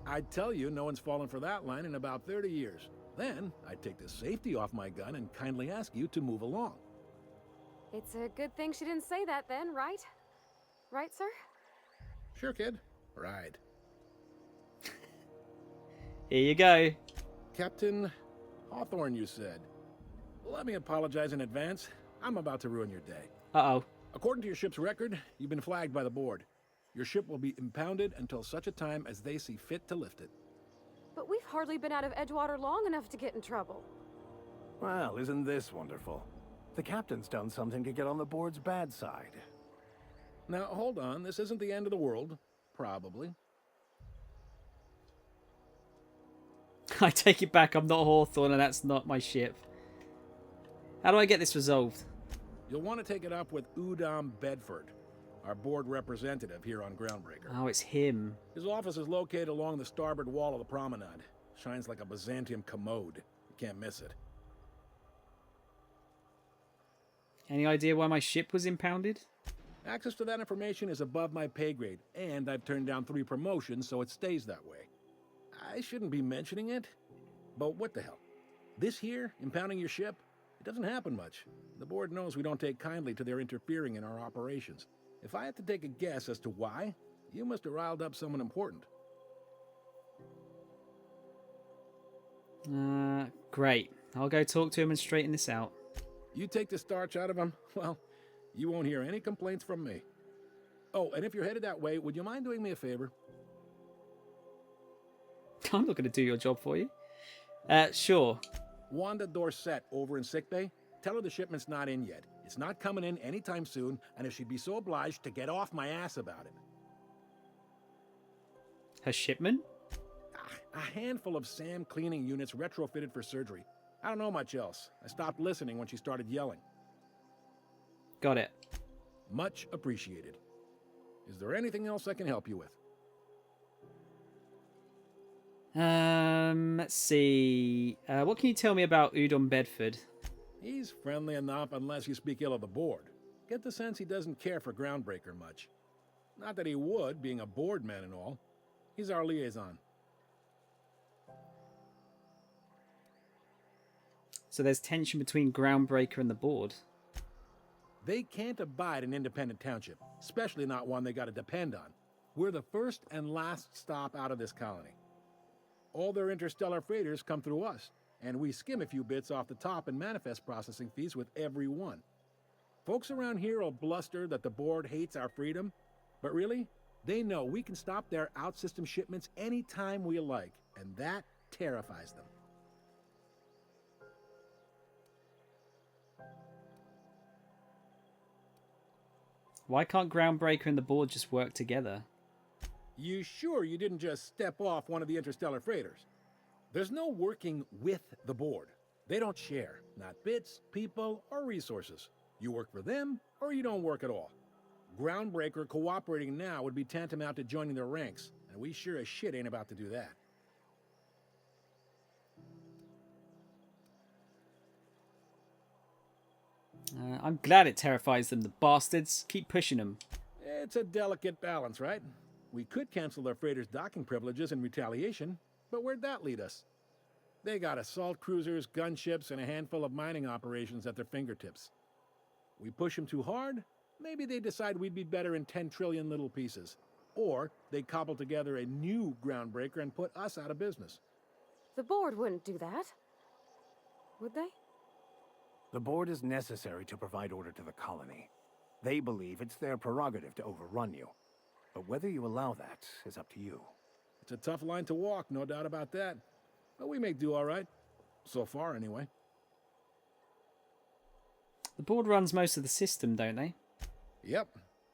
S2: I'd tell you no one's fallen for that line in about 30 years. Then, I'd take the safety off my gun and kindly ask you to move along.
S3: It's a good thing she didn't say that then, right? Right, sir?
S2: Sure, kid. Ride.
S1: Here you go.
S2: Captain Hawthorne, you said. Let me apologize in advance. I'm about to ruin your day.
S1: Uh-oh.
S2: According to your ship's record, you've been flagged by the board. Your ship will be impounded until such a time as they see fit to lift it.
S3: But we've hardly been out of Edgewater long enough to get in trouble.
S2: Well, isn't this wonderful? The captain's done something to get on the board's bad side. Now, hold on. This isn't the end of the world. Probably.
S1: I take it back. I'm not Hawthorne and that's not my ship. How do I get this resolved?
S2: You'll want to take it up with Udom Bedford, our board representative here on Groundbreaker.
S1: Oh, it's him.
S2: His office is located along the starboard wall of the promenade. Shines like a Byzantium commode. You can't miss it.
S1: Any idea why my ship was impounded?
S2: Access to that information is above my pay grade, and I've turned down 3 promotions, so it stays that way. I shouldn't be mentioning it, but what the hell? This here, impounding your ship, it doesn't happen much. The board knows we don't take kindly to their interfering in our operations. If I had to take a guess as to why, you must have riled up someone important.
S1: Great. I'll go talk to him and straighten this out.
S2: You take the starch out of him, well, you won't hear any complaints from me. Oh, and if you're headed that way, would you mind doing me a favor?
S1: I'm not going to do your job for you. Sure.
S2: Wanda Dorset over in sickbay, tell her the shipment's not in yet. It's not coming in anytime soon, and if she'd be so obliged to get off my ass about it.
S1: Her shipment?
S2: A handful of SAM cleaning units retrofitted for surgery. I don't know much else. I stopped listening when she started yelling.
S1: Got it.
S2: Much appreciated. Is there anything else I can help you with?
S1: Let's see. What can you tell me about Udom Bedford?
S2: He's friendly enough unless you speak ill of the board. Get the sense he doesn't care for Groundbreaker much. Not that he would, being a board man and all. He's our liaison.
S1: So there's tension between Groundbreaker and the board.
S2: They can't abide an independent township, especially not one they gotta depend on. We're the first and last stop out of this colony. All their interstellar freighters come through us, and we skim a few bits off the top in manifest processing fees with every one. Folks around here will bluster that the board hates our freedom, but really, they know we can stop their out-system shipments anytime we like, and that terrifies them.
S1: Why can't Groundbreaker and the board just work together?
S15: You sure you didn't just step off one of the interstellar freighters? There's no working with the board. They don't share, not bits, people, or resources. You work for them, or you don't work at all. Groundbreaker cooperating now would be tantamount to joining their ranks, and we sure as shit ain't about to do that.
S1: I'm glad it terrifies them, the bastards. Keep pushing them.
S15: It's a delicate balance, right? We could cancel their freighters' docking privileges in retaliation, but where'd that lead us? They got assault cruisers, gunships, and a handful of mining operations at their fingertips. We push them too hard, maybe they decide we'd be better in 10 trillion little pieces. Or they cobble together a new Groundbreaker and put us out of business.
S3: The board wouldn't do that. Would they?
S2: The board is necessary to provide order to the colony. They believe it's their prerogative to overrun you. But whether you allow that is up to you.
S15: It's a tough line to walk, no doubt about that. But we may do all right. So far, anyway.
S1: The board runs most of the system, don't they?
S15: Yep.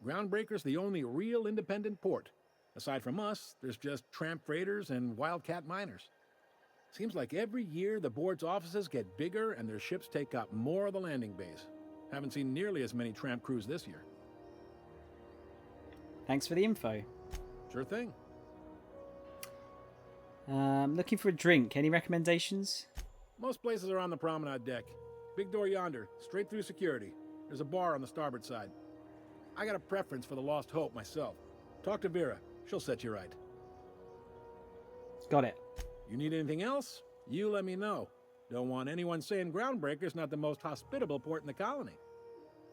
S15: Groundbreaker's the only real independent port. Aside from us, there's just tramp freighters and wildcat miners. Seems like every year the board's offices get bigger and their ships take up more of the landing bays. Haven't seen nearly as many tramp crews this year.
S1: Thanks for the info.
S15: Sure thing.
S1: Looking for a drink. Any recommendations?
S15: Most places are on the promenade deck. Big door yonder, straight through security. There's a bar on the starboard side. I got a preference for the Lost Hope myself. Talk to Vera. She'll set you right.
S1: Got it.
S15: You need anything else? You let me know. Don't want anyone saying Groundbreaker's not the most hospitable port in the colony.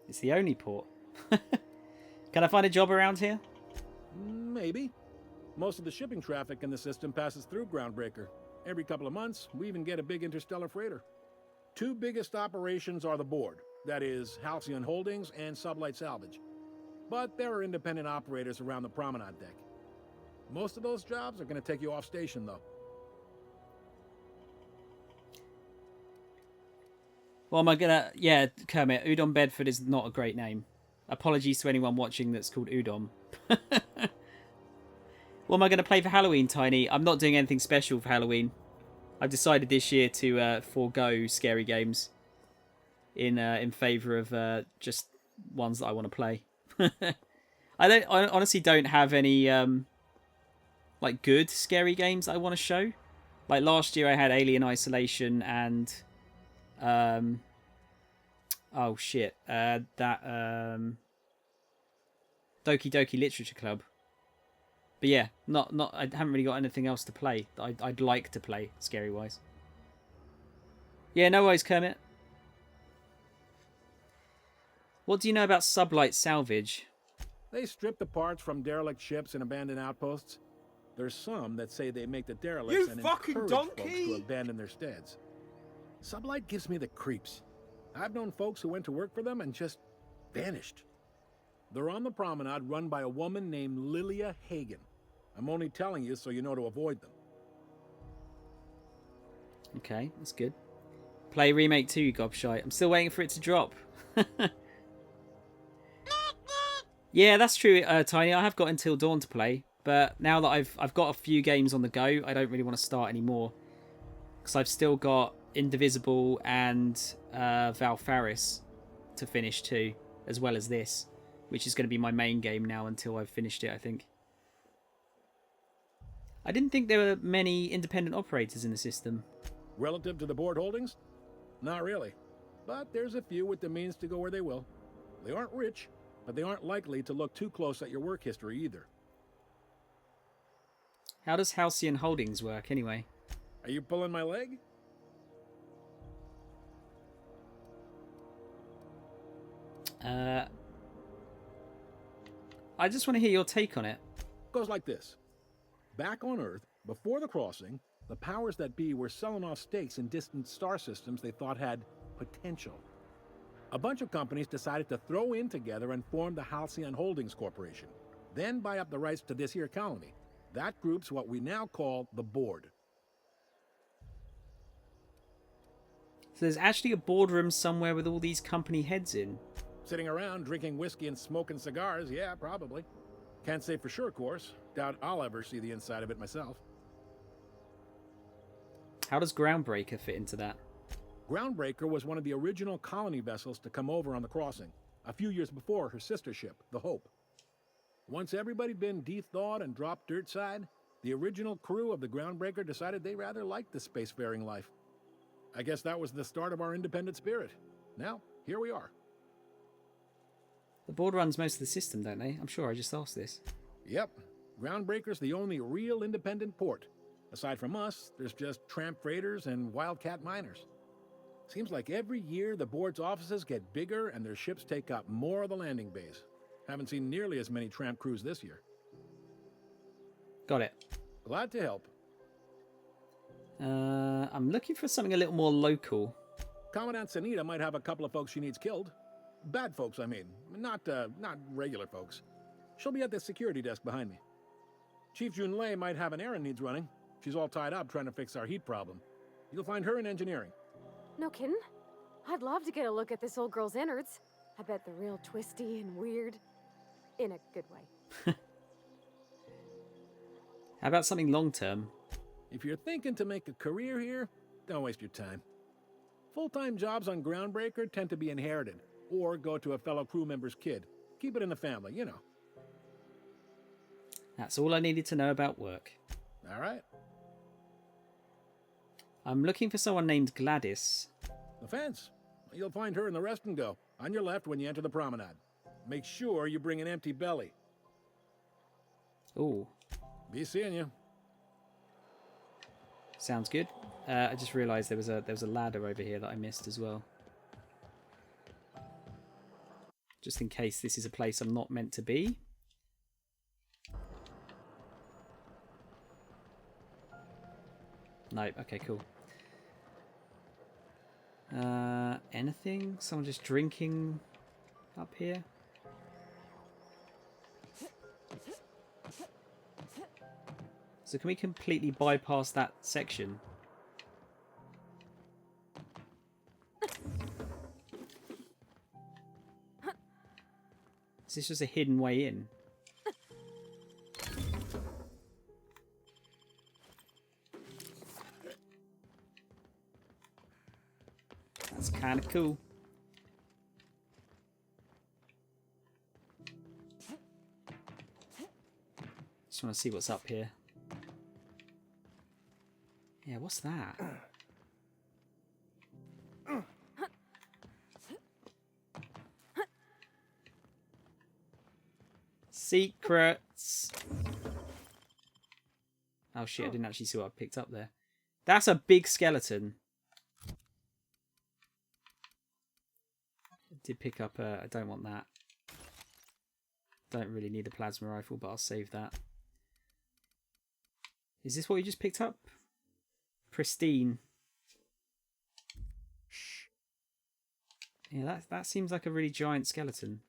S1: It's the only port. Can I find a job around here?
S15: Maybe. Most of the shipping traffic in the system passes through Groundbreaker. Every couple of months, we even get a big interstellar freighter. Two biggest operations are the board. That is, Halcyon Holdings and Sublight Salvage. But there are independent operators around the promenade deck. Most of those jobs are going to take you off station, though.
S1: Well, am I gonna... Yeah, Kermit, Udon Bedford is not a great name. Apologies to anyone watching that's called Udon. What am I going to play for Halloween, Tiny? I'm not doing anything special for Halloween. I've decided this year to forego scary games in favour of just ones that I want to play. I honestly don't have any like good scary games I want to show. Like last year I had Alien Isolation and oh shit, that Doki Doki Literature Club. But yeah, I haven't really got anything else to play that I'd like to play scary wise. Yeah, no worries, Kermit. What do you know about Sublight Salvage?
S15: They strip the parts from derelict ships and abandoned outposts. There's some that say they make the derelicts and encourage folks to abandon their steads. Sublight gives me the creeps. I've known folks who went to work for them and just vanished. They're on the promenade run by a woman named Lilia Hagen. I'm only telling you so you know to avoid them.
S1: Okay, that's good. Play Remake 2, you gobshite. I'm still waiting for it to drop. Yeah, that's true, Tiny. I have got Until Dawn to play, but now that I've got a few games on the go, I don't really want to start anymore. Because I've still got Indivisible and Valfaris to finish too, as well as this, which is going to be my main game now until I've finished it, I think. I didn't think there were many independent operators in the system.
S15: Relative to the board holdings? Not really. But there's a few with the means to go where they will. They aren't rich, but they aren't likely to look too close at your work history either.
S1: How does Halcyon Holdings work, anyway?
S15: Are you pulling my leg?
S1: I just want to hear your take on it.
S15: Goes like this. Back on Earth, before the crossing, the powers that be were selling off stakes in distant star systems they thought had potential. A bunch of companies decided to throw in together and form the Halcyon Holdings Corporation, then buy up the rights to this here colony. That group's what we now call the board.
S1: So there's actually a boardroom somewhere with all these company heads in.
S15: Sitting around drinking whiskey and smoking cigars, yeah, probably. Can't say for sure, of course. Doubt I'll ever see the inside of it myself.
S1: How does Groundbreaker fit into that?
S15: Groundbreaker was one of the original colony vessels to come over on the crossing, a few years before her sister ship, the Hope. Once everybody'd been de-thawed and dropped dirt side, the original crew of the Groundbreaker decided they rather liked the spacefaring life. I guess that was the start of our independent spirit. Now, here we are.
S1: The board runs most of the system, don't they? I'm sure I just asked this.
S15: Yep. Groundbreaker's the only real independent port. Aside from us, there's just tramp freighters and wildcat miners. Seems like every year the board's offices get bigger and their ships take up more of the landing bays. Haven't seen nearly as many tramp crews this year.
S1: Got it.
S15: Glad to help.
S1: I'm looking for something a little more local.
S15: Commandant Sanita might have a couple of folks she needs killed. Bad folks, I mean. Not regular folks. She'll be at the security desk behind me. Chief Junlei might have an errand needs running. She's all tied up trying to fix our heat problem. You'll find her in engineering.
S3: No kidding? I'd love to get a look at this old girl's innards. I bet they're real twisty and weird. In a good way.
S1: How about something long-term?
S15: If you're thinking to make a career here, don't waste your time. Full-time jobs on Groundbreaker tend to be inherited, or go to a fellow crew member's kid. Keep it in the family, you know.
S1: That's all I needed to know about work.
S15: All right.
S1: I'm looking for someone named Gladys.
S15: The fence. You'll find her in the rest and go, on your left when you enter the promenade. Make sure you bring an empty belly.
S1: Ooh.
S15: Be seeing you.
S1: Sounds good. I just realised there was a ladder over here that I missed as well. Just in case this is a place I'm not meant to be. Nope. Okay, cool. Anything? Someone just drinking up here? So can we completely bypass that section? Is this just a hidden way in? That's kind of cool. Just want to see what's up here. Yeah, what's that? Secrets. Oh shit, I didn't actually see what I picked up there. That's a big skeleton. I did pick up I don't want that. Don't really need a plasma rifle, but I'll save that. Is this what you just picked up? Pristine. Shh. Yeah, that seems like a really giant skeleton.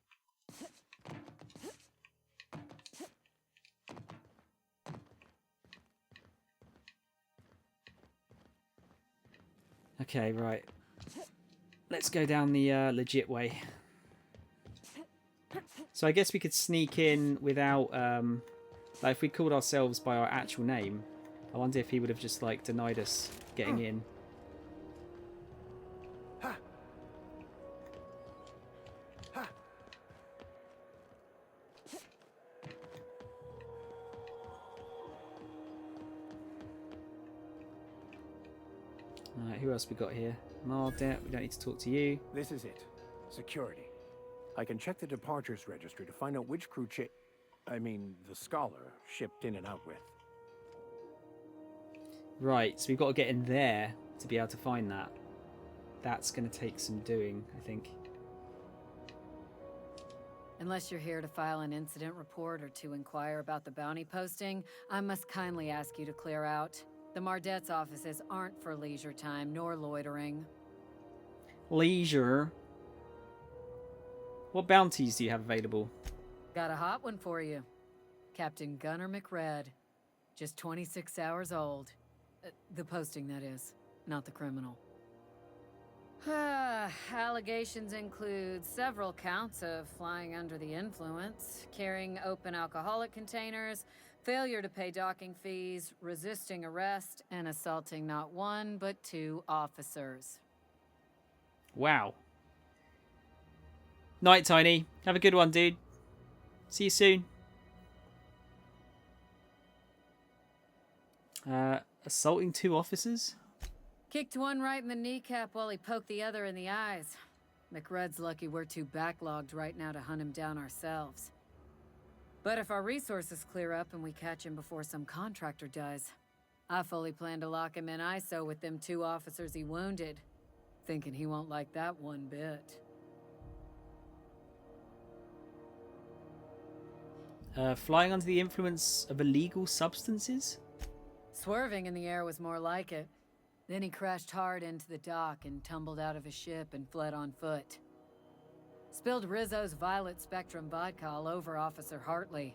S1: Okay, right. Let's go down the legit way. So I guess we could sneak in without... like if we called ourselves by our actual name, I wonder if he would have just like denied us getting in. Alright, who else we got here? Mardet, we don't need to talk to you.
S2: This is it. Security. I can check the departures registry to find out which crew the Scholar shipped in and out with.
S1: Right, so we've got to get in there to be able to find that. That's going to take some doing, I think.
S16: Unless you're here to file an incident report or to inquire about the bounty posting, I must kindly ask you to clear out. The Mardet's offices aren't for leisure time nor loitering.
S1: Leisure? What bounties do you have available?
S16: Got a hot one for you. Captain Gunnar McRed. Just 26 hours old. The posting, that is. Not the criminal. I'll allegations include several counts of flying under the influence, carrying open alcoholic containers, failure to pay docking fees, resisting arrest, and assaulting not one but 2 officers.
S1: Wow. Night, Tiny. Have a good one, dude. See you soon. Assaulting 2 officers?
S16: Kicked one right in the kneecap while he poked the other in the eyes. McRed's lucky we're too backlogged right now to hunt him down ourselves. But if our resources clear up and we catch him before some contractor does, I fully plan to lock him in ISO with them 2 officers he wounded. Thinking he won't like that one bit.
S1: Flying under the influence of illegal substances?
S16: Swerving in the air was more like it. Then he crashed hard into the dock and tumbled out of his ship and fled on foot. Spilled Rizzo's Violet Spectrum vodka all over Officer Hartley.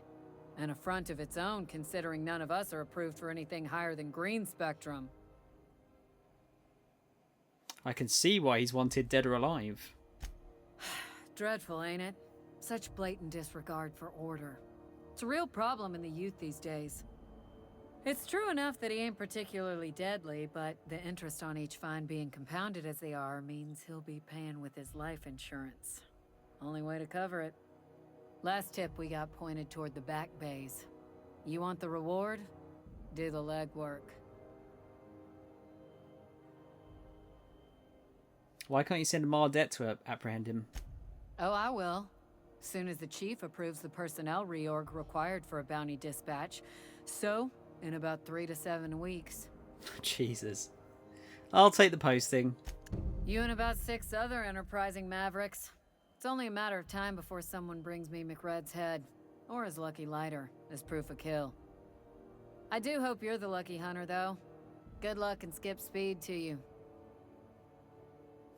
S16: An affront of its own, considering none of us are approved for anything higher than green spectrum.
S1: I can see why he's wanted dead or alive.
S16: Dreadful, ain't it? Such blatant disregard for order. It's a real problem in the youth these days. It's true enough that he ain't particularly deadly, but the interest on each fine being compounded as they are means he'll be paying with his life insurance. Only way to cover it. Last tip we got pointed toward the back bays. You want the reward? Do the legwork.
S1: Why can't you send a Mardet to apprehend him?
S16: Oh, I will. Soon as the chief approves the personnel reorg required for a bounty dispatch. So, in about 3 to 7 weeks.
S1: Jesus. I'll take the posting.
S16: You and about 6 other enterprising mavericks. It's only a matter of time before someone brings me McRed's head, or his lucky lighter, as proof of kill. I do hope you're the lucky hunter, though. Good luck and skip speed to you.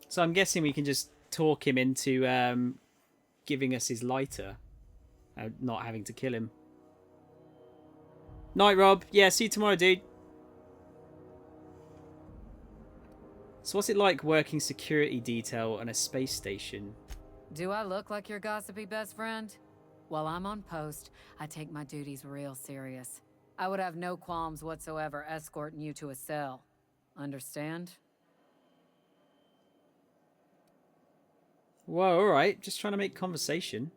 S1: So I'm guessing we can just talk him into giving us his lighter, not having to kill him. Night, Rob. Yeah, see you tomorrow, dude. So what's it like working security detail on a space station?
S16: Do I look like your gossipy best friend? While I'm on post, I take my duties real serious. I would have no qualms whatsoever escorting you to a cell. Understand?
S1: Whoa, alright. Just trying to make conversation.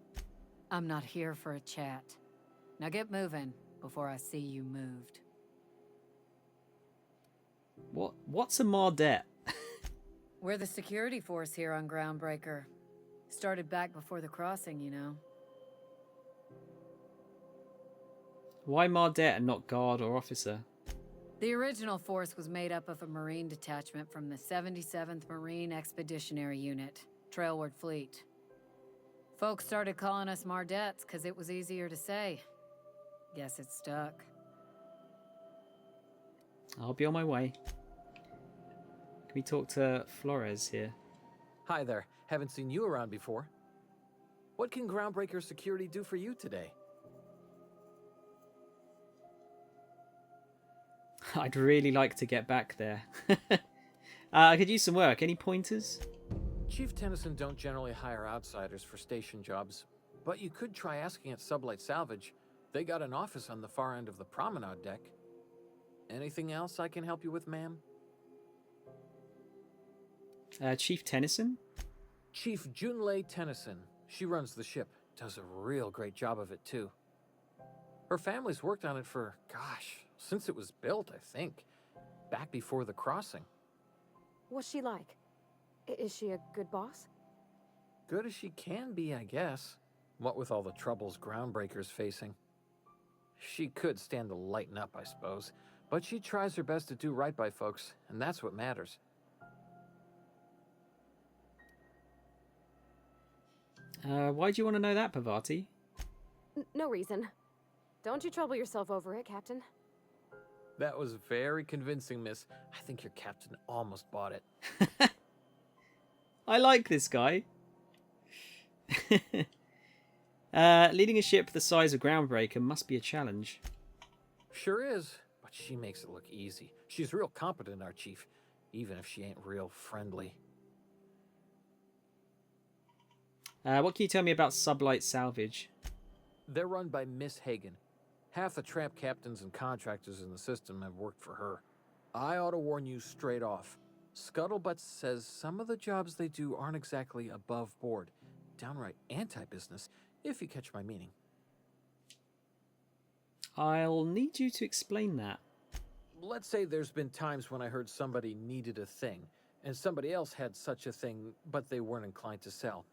S16: I'm not here for a chat. Now get moving before I see you moved.
S1: What's a Mardet?
S16: We're the security force here on Groundbreaker. Started back before the crossing, you know.
S1: Why Mardet and not guard or officer?
S16: The original force was made up of a Marine detachment from the 77th Marine Expeditionary Unit, Trailward Fleet. Folks started calling us Mardets because it was easier to say. Guess it stuck.
S1: I'll be on my way. Can we talk to Flores here?
S17: Hi there. Haven't seen you around before. What can Groundbreaker Security do for you today?
S1: I'd really like to get back there. I could use some work. Any pointers?
S17: Chief Tennyson don't generally hire outsiders for station jobs, but you could try asking at Sublight Salvage. They got an office on the far end of the promenade deck. Anything else I can help you with, ma'am?
S1: Chief Tennyson?
S17: Chief Junlei Tennyson. She runs the ship. Does a real great job of it, too. Her family's worked on it for, gosh, since it was built, I think. Back before the crossing.
S3: What's she like? Is she a good boss?
S17: Good as she can be, I guess. What with all the troubles Groundbreaker's facing. She could stand to lighten up, I suppose. But she tries her best to do right by folks, and that's what matters.
S1: Why do you want to know that, Pavati?
S3: No reason. Don't you trouble yourself over it, Captain.
S17: That was very convincing, miss. I think your captain almost bought it.
S1: I like this guy. Leading a ship the size of Groundbreaker must be a challenge.
S17: Sure is, but she makes it look easy. She's real competent, our chief, even if she ain't real friendly.
S1: What can you tell me about Sublight Salvage?
S17: They're run by Miss Hagen. Half the tramp captains and contractors in the system have worked for her. I ought to warn you straight off. Scuttlebutt says some of the jobs they do aren't exactly above board. Downright anti-business, if you catch my meaning.
S1: I'll need you to explain that.
S17: Let's say there's been times when I heard somebody needed a thing, and somebody else had such a thing, but they weren't inclined to sell.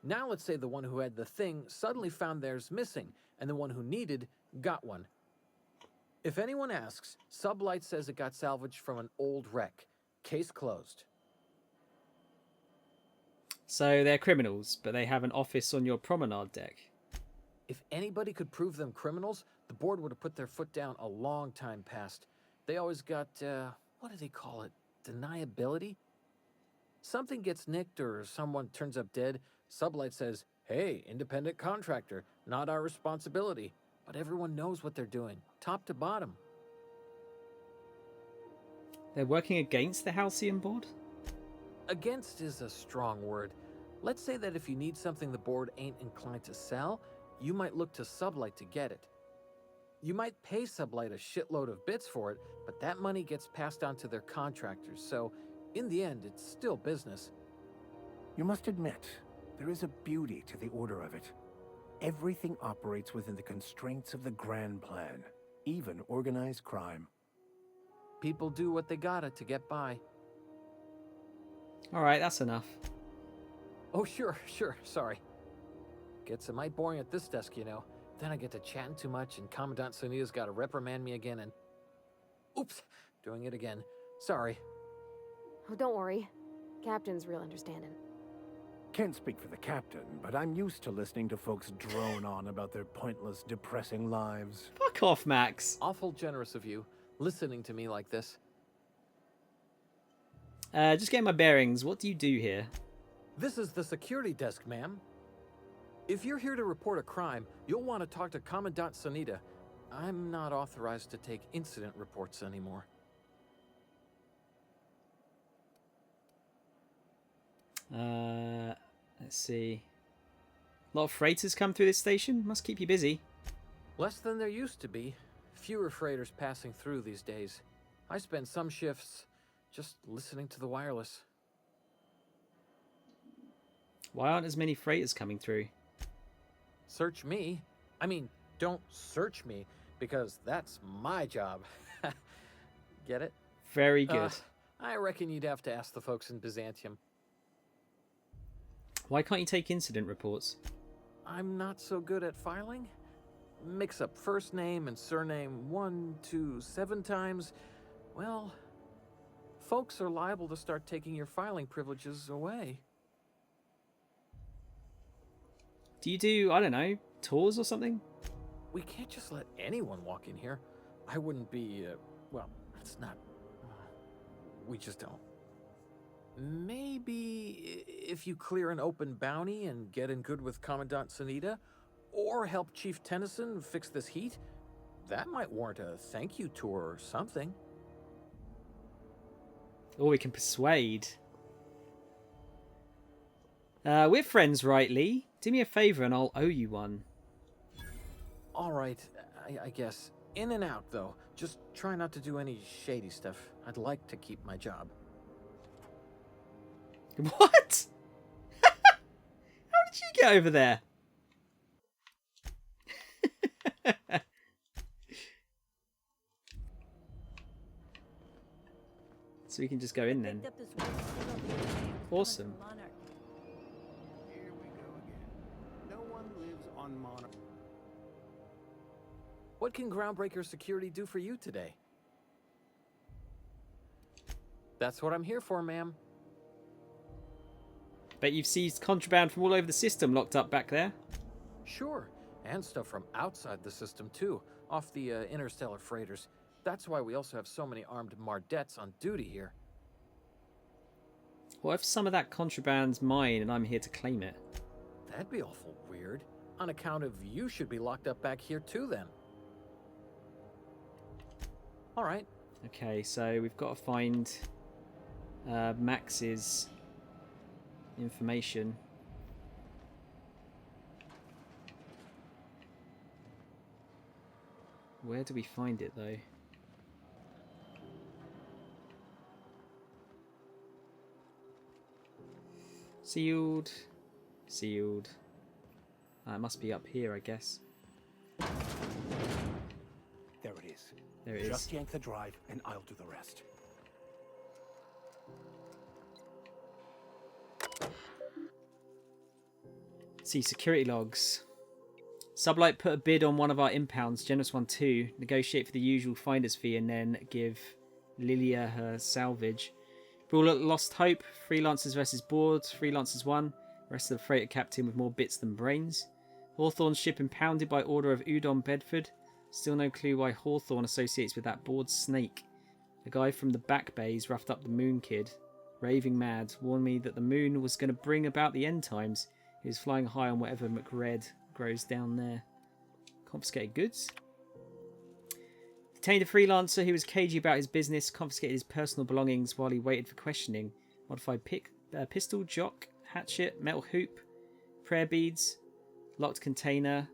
S17: Now let's say the one who had the thing suddenly found theirs missing, and the one who needed got one. If anyone asks, Sublight says it got salvaged from an old wreck. Case closed.
S1: So they're criminals, but they have an office on your promenade deck.
S17: If anybody could prove them criminals, the board would have put their foot down a long time past. They always got, what do they call it? Deniability? Something gets nicked or someone turns up dead, Sublight says, hey, independent contractor, not our responsibility. But everyone knows what they're doing, top to bottom.
S1: They're working against the Halcyon board?
S17: Against is a strong word. Let's say that if you need something the board ain't inclined to sell, you might look to Sublight to get it. You might pay Sublight a shitload of bits for it, but that money gets passed on to their contractors, so in the end, it's still business.
S2: You must admit, there is a beauty to the order of it. Everything operates within the constraints of the grand plan, even organized crime.
S17: People do what they gotta to get by.
S1: Alright, that's enough.
S17: Oh, sure, sorry. Gets a mite boring at this desk, you know. Then I get to chatting too much and Commandant Sonia's gotta reprimand me again and... Oops, doing it again. Sorry.
S3: Oh, don't worry. Captain's real understanding.
S2: Can't speak for the captain, but I'm used to listening to folks drone on about their pointless, depressing lives.
S1: Fuck off, Max.
S17: Awful generous of you, listening to me like this.
S1: Just getting my bearings. What do you do here?
S17: This is the security desk, ma'am. If you're here to report a crime, you'll want to talk to Commandant Sonita. I'm not authorized to take incident reports anymore.
S1: Let's see. A lot of freighters come through this station. Must keep you busy.
S17: Less than there used to be. Fewer freighters passing through these days. I spend some shifts just listening to the wireless.
S1: Why aren't as many freighters coming through?
S17: Search me. I mean, don't search me, because that's my job. Get it?
S1: Very good.
S17: I reckon you'd have to ask the folks in Byzantium.
S1: Why can't you take incident reports?
S17: I'm not so good at filing. Mix up first name and surname 1, 2, 7 times. Well, folks are liable to start taking your filing privileges away.
S1: Do you do, I don't know, tours or something?
S17: We can't just let anyone walk in here. I wouldn't be, well, that's not... We just don't. Maybe if you clear an open bounty and get in good with Commandant Sonita, or help Chief Tennyson fix this heat, that might warrant a thank you tour or something.
S1: Or we can persuade. We're friends, right, Lee? Do me a favor and I'll owe you one.
S17: All right, I guess. In and out, though. Just try not to do any shady stuff. I'd like to keep my job.
S1: What? How did you get over there? So we can just go in then. Awesome.
S13: Here we go again. No one lives on Monarch.
S17: What can Groundbreaker Security do for you today? That's what I'm here for, ma'am.
S1: Bet you've seized contraband from all over the system locked up back there.
S17: Sure, and stuff from outside the system too, off the interstellar freighters. That's why we also have so many armed Mardettes on duty here.
S1: What if some of that contraband's mine and I'm here to claim it?
S17: That'd be awful weird. On account of you should be locked up back here too then. Alright.
S1: Okay, so we've got to find Max's information. Where do we find it, though? Sealed. Sealed. It must be up here, I guess.
S2: There it is.
S1: There it is.
S2: Just yank the drive, and I'll do the rest.
S1: See, security logs. Sublight put a bid on one of our impounds, generous one too. Negotiate for the usual finder's fee and then give Lilia her salvage. Brawler lost hope. Freelancers versus boards. Freelancers won. Rest of the freighter captain with more bits than brains. Hawthorne's ship impounded by order of Udon Bedford. Still no clue why Hawthorne associates with that board snake. The guy from the back bays roughed up the Moon Kid. Raving mad. Warned me that the moon was going to bring about the end times. He was flying high on whatever McRed grows down there. Confiscated goods. Detained a freelancer who was cagey about his business. Confiscated his personal belongings while he waited for questioning. Modified pistol, jock, hatchet, metal hoop, prayer beads, locked container.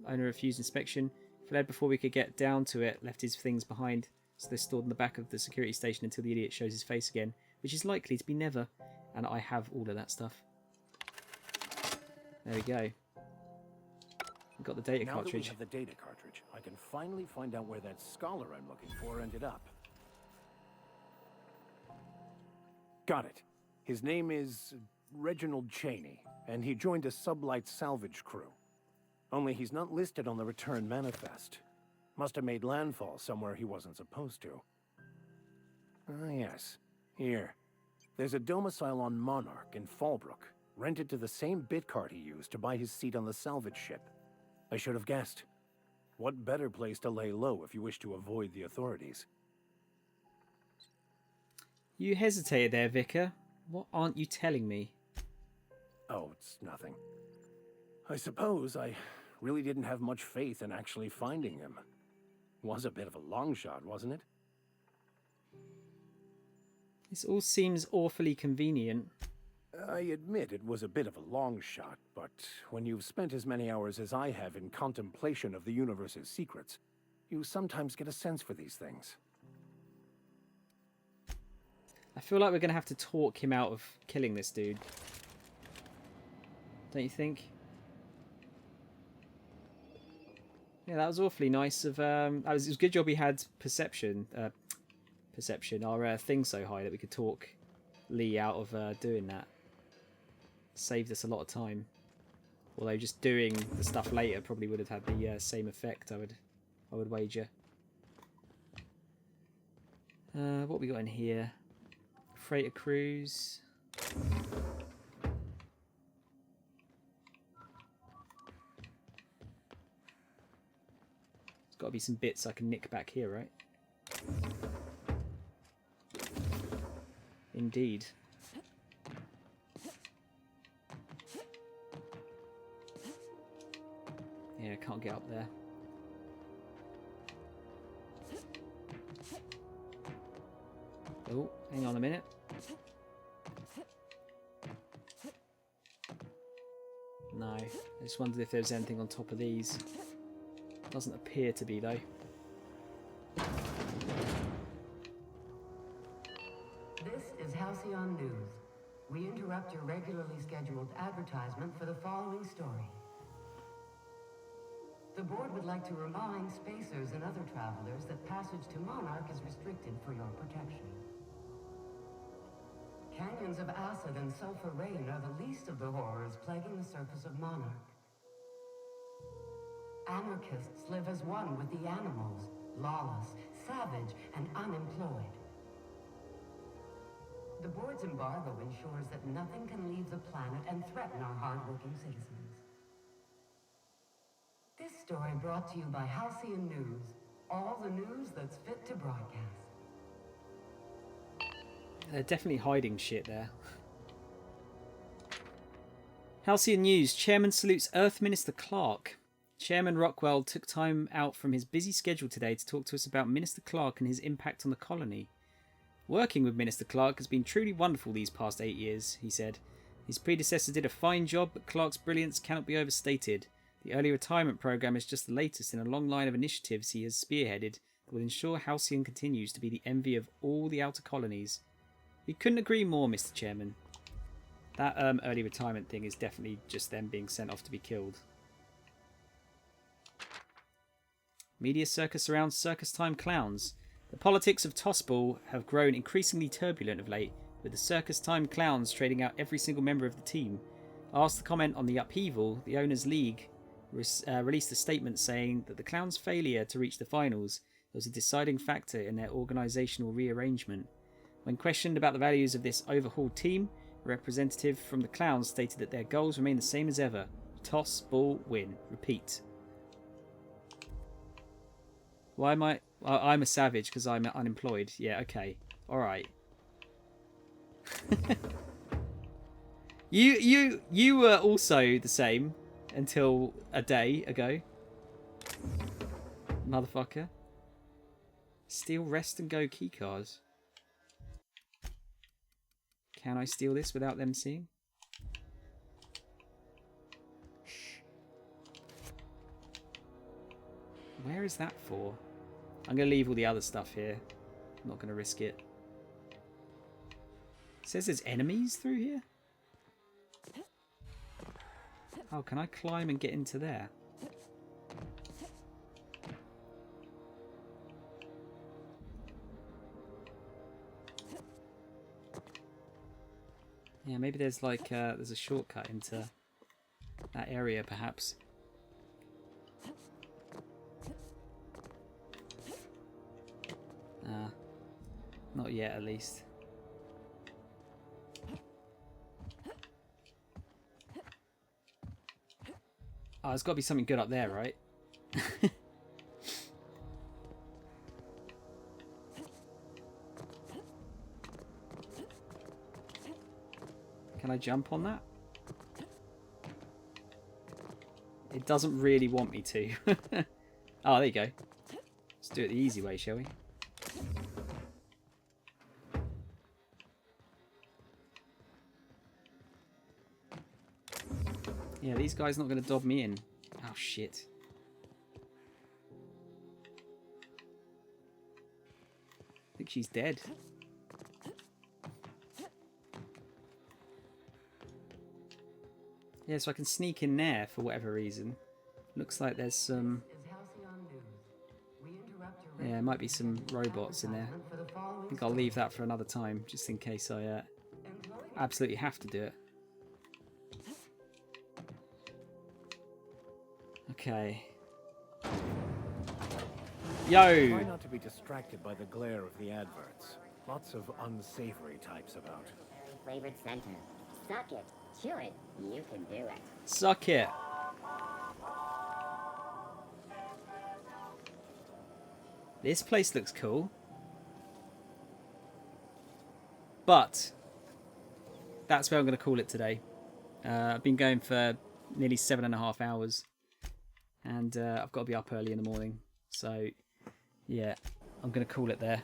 S1: Owner refused inspection. Fled before we could get down to it. Left his things behind. So they're stored in the back of the security station until the idiot shows his face again. Which is likely to be never. And I have all of that stuff. There we go. We've got the data cartridge.
S2: Now that we have the data cartridge, I can finally find out where that scholar I'm looking for ended up. Got it. His name is Reginald Cheney, and he joined a sublight salvage crew. Only he's not listed on the return manifest. Must have made landfall somewhere he wasn't supposed to. Ah, yes. Here. There's a domicile on Monarch in Fallbrook, rented to the same bit card he used to buy his seat on the salvage ship. I should have guessed. What better place to lay low if you wish to avoid the authorities?
S1: You hesitated there, Vicar. What aren't you telling me?
S2: Oh, it's nothing. I suppose I really didn't have much faith in actually finding him. Was a bit of a long shot, wasn't it?
S1: This all seems awfully convenient.
S2: I admit it was a bit of a long shot, but when you've spent as many hours as I have in contemplation of the universe's secrets, you sometimes get a sense for these things.
S1: I feel like we're going to have to talk him out of killing this dude. Don't you think? Yeah, that was awfully nice of... it was a good job he had perception. Our thing so high that we could talk Lee out of doing that. Saved us a lot of time. Although just doing the stuff later probably would have had the same effect, I would wager. What we got in here? Freighter cruise. There's got to be some bits I can nick back here, right? Indeed. Yeah, I can't get up there. Oh, hang on a minute. No, I just wondered if there was anything on top of these. Doesn't appear to be, though.
S18: This is Halcyon News. We interrupt your regularly scheduled advertisement for the following story. The board would like to remind spacers and other travelers that passage to Monarch is restricted for your protection. Canyons of acid and sulfur rain are the least of the horrors plaguing the surface of Monarch. Anarchists live as one with the animals, lawless, savage, and unemployed. The board's embargo ensures that nothing can leave the planet and threaten our hard-working citizens. This story brought to you by Halcyon News. All the news that's fit to broadcast.
S1: They're definitely hiding shit there. Halcyon News. Chairman salutes Earth Minister Clark. Chairman Rockwell took time out from his busy schedule today to talk to us about Minister Clark and his impact on the colony. Working with Minister Clark has been truly wonderful these past 8 years, he said. His predecessor did a fine job, but Clark's brilliance cannot be overstated. The early retirement program is just the latest in a long line of initiatives he has spearheaded that will ensure Halcyon continues to be the envy of all the outer colonies. We couldn't agree more, Mr. Chairman. That early retirement thing is definitely just them being sent off to be killed. Media circus surrounds circus time clowns. The politics of Tossball have grown increasingly turbulent of late, with the circus time clowns trading out every single member of the team. Asked to comment on the upheaval, the Owners' League released a statement saying that the clowns' failure to reach the finals was a deciding factor in their organisational rearrangement. When questioned about the values of this overhauled team, a representative from the clowns stated that their goals remain the same as ever. Toss, ball, win. Repeat. Why am I... I'm a savage because I'm unemployed. Yeah, okay. Alright. You were also the same until a day ago. Motherfucker. Steal rest and go keycards. Can I steal this without them seeing? Shh. Where is that for? I'm going to leave all the other stuff here. I'm not going to risk it. It says there's enemies through here? Oh, can I climb and get into there? Yeah, maybe there's like there's a shortcut into that area, perhaps. Not yet, at least. Oh, there's got to be something good up there, right? Can I jump on that? It doesn't really want me to. Oh, there you go. Let's do it the easy way, shall we? Yeah, these guys not going to dob me in. Oh, shit. I think she's dead. Yeah, so I can sneak in there for whatever reason. Looks like there's some... Yeah, there might be some robots in there. I think I'll leave that for another time, just in case I absolutely have to do it. Okay. Yo!
S2: Try not to be distracted by the glare of the adverts. Lots of unsavory types about.
S5: Flavored center. Suck it. Chew it. You can do it.
S1: Suck it. This place looks cool. But that's where I'm going to call it today. I've been going for nearly 7.5 hours. And I've got to be up early in the morning. So, yeah, I'm going to call it there.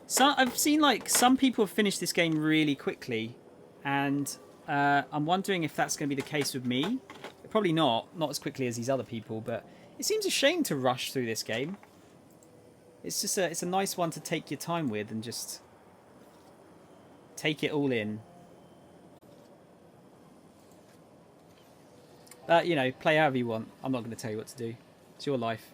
S1: So I've seen like some people have finished this game really quickly. And I'm wondering if that's going to be the case with me. Probably not as quickly as these other people. But it seems a shame to rush through this game. It's just it's a nice one to take your time with and just take it all in. But, you know, play however you want. I'm not going to tell you what to do. It's your life.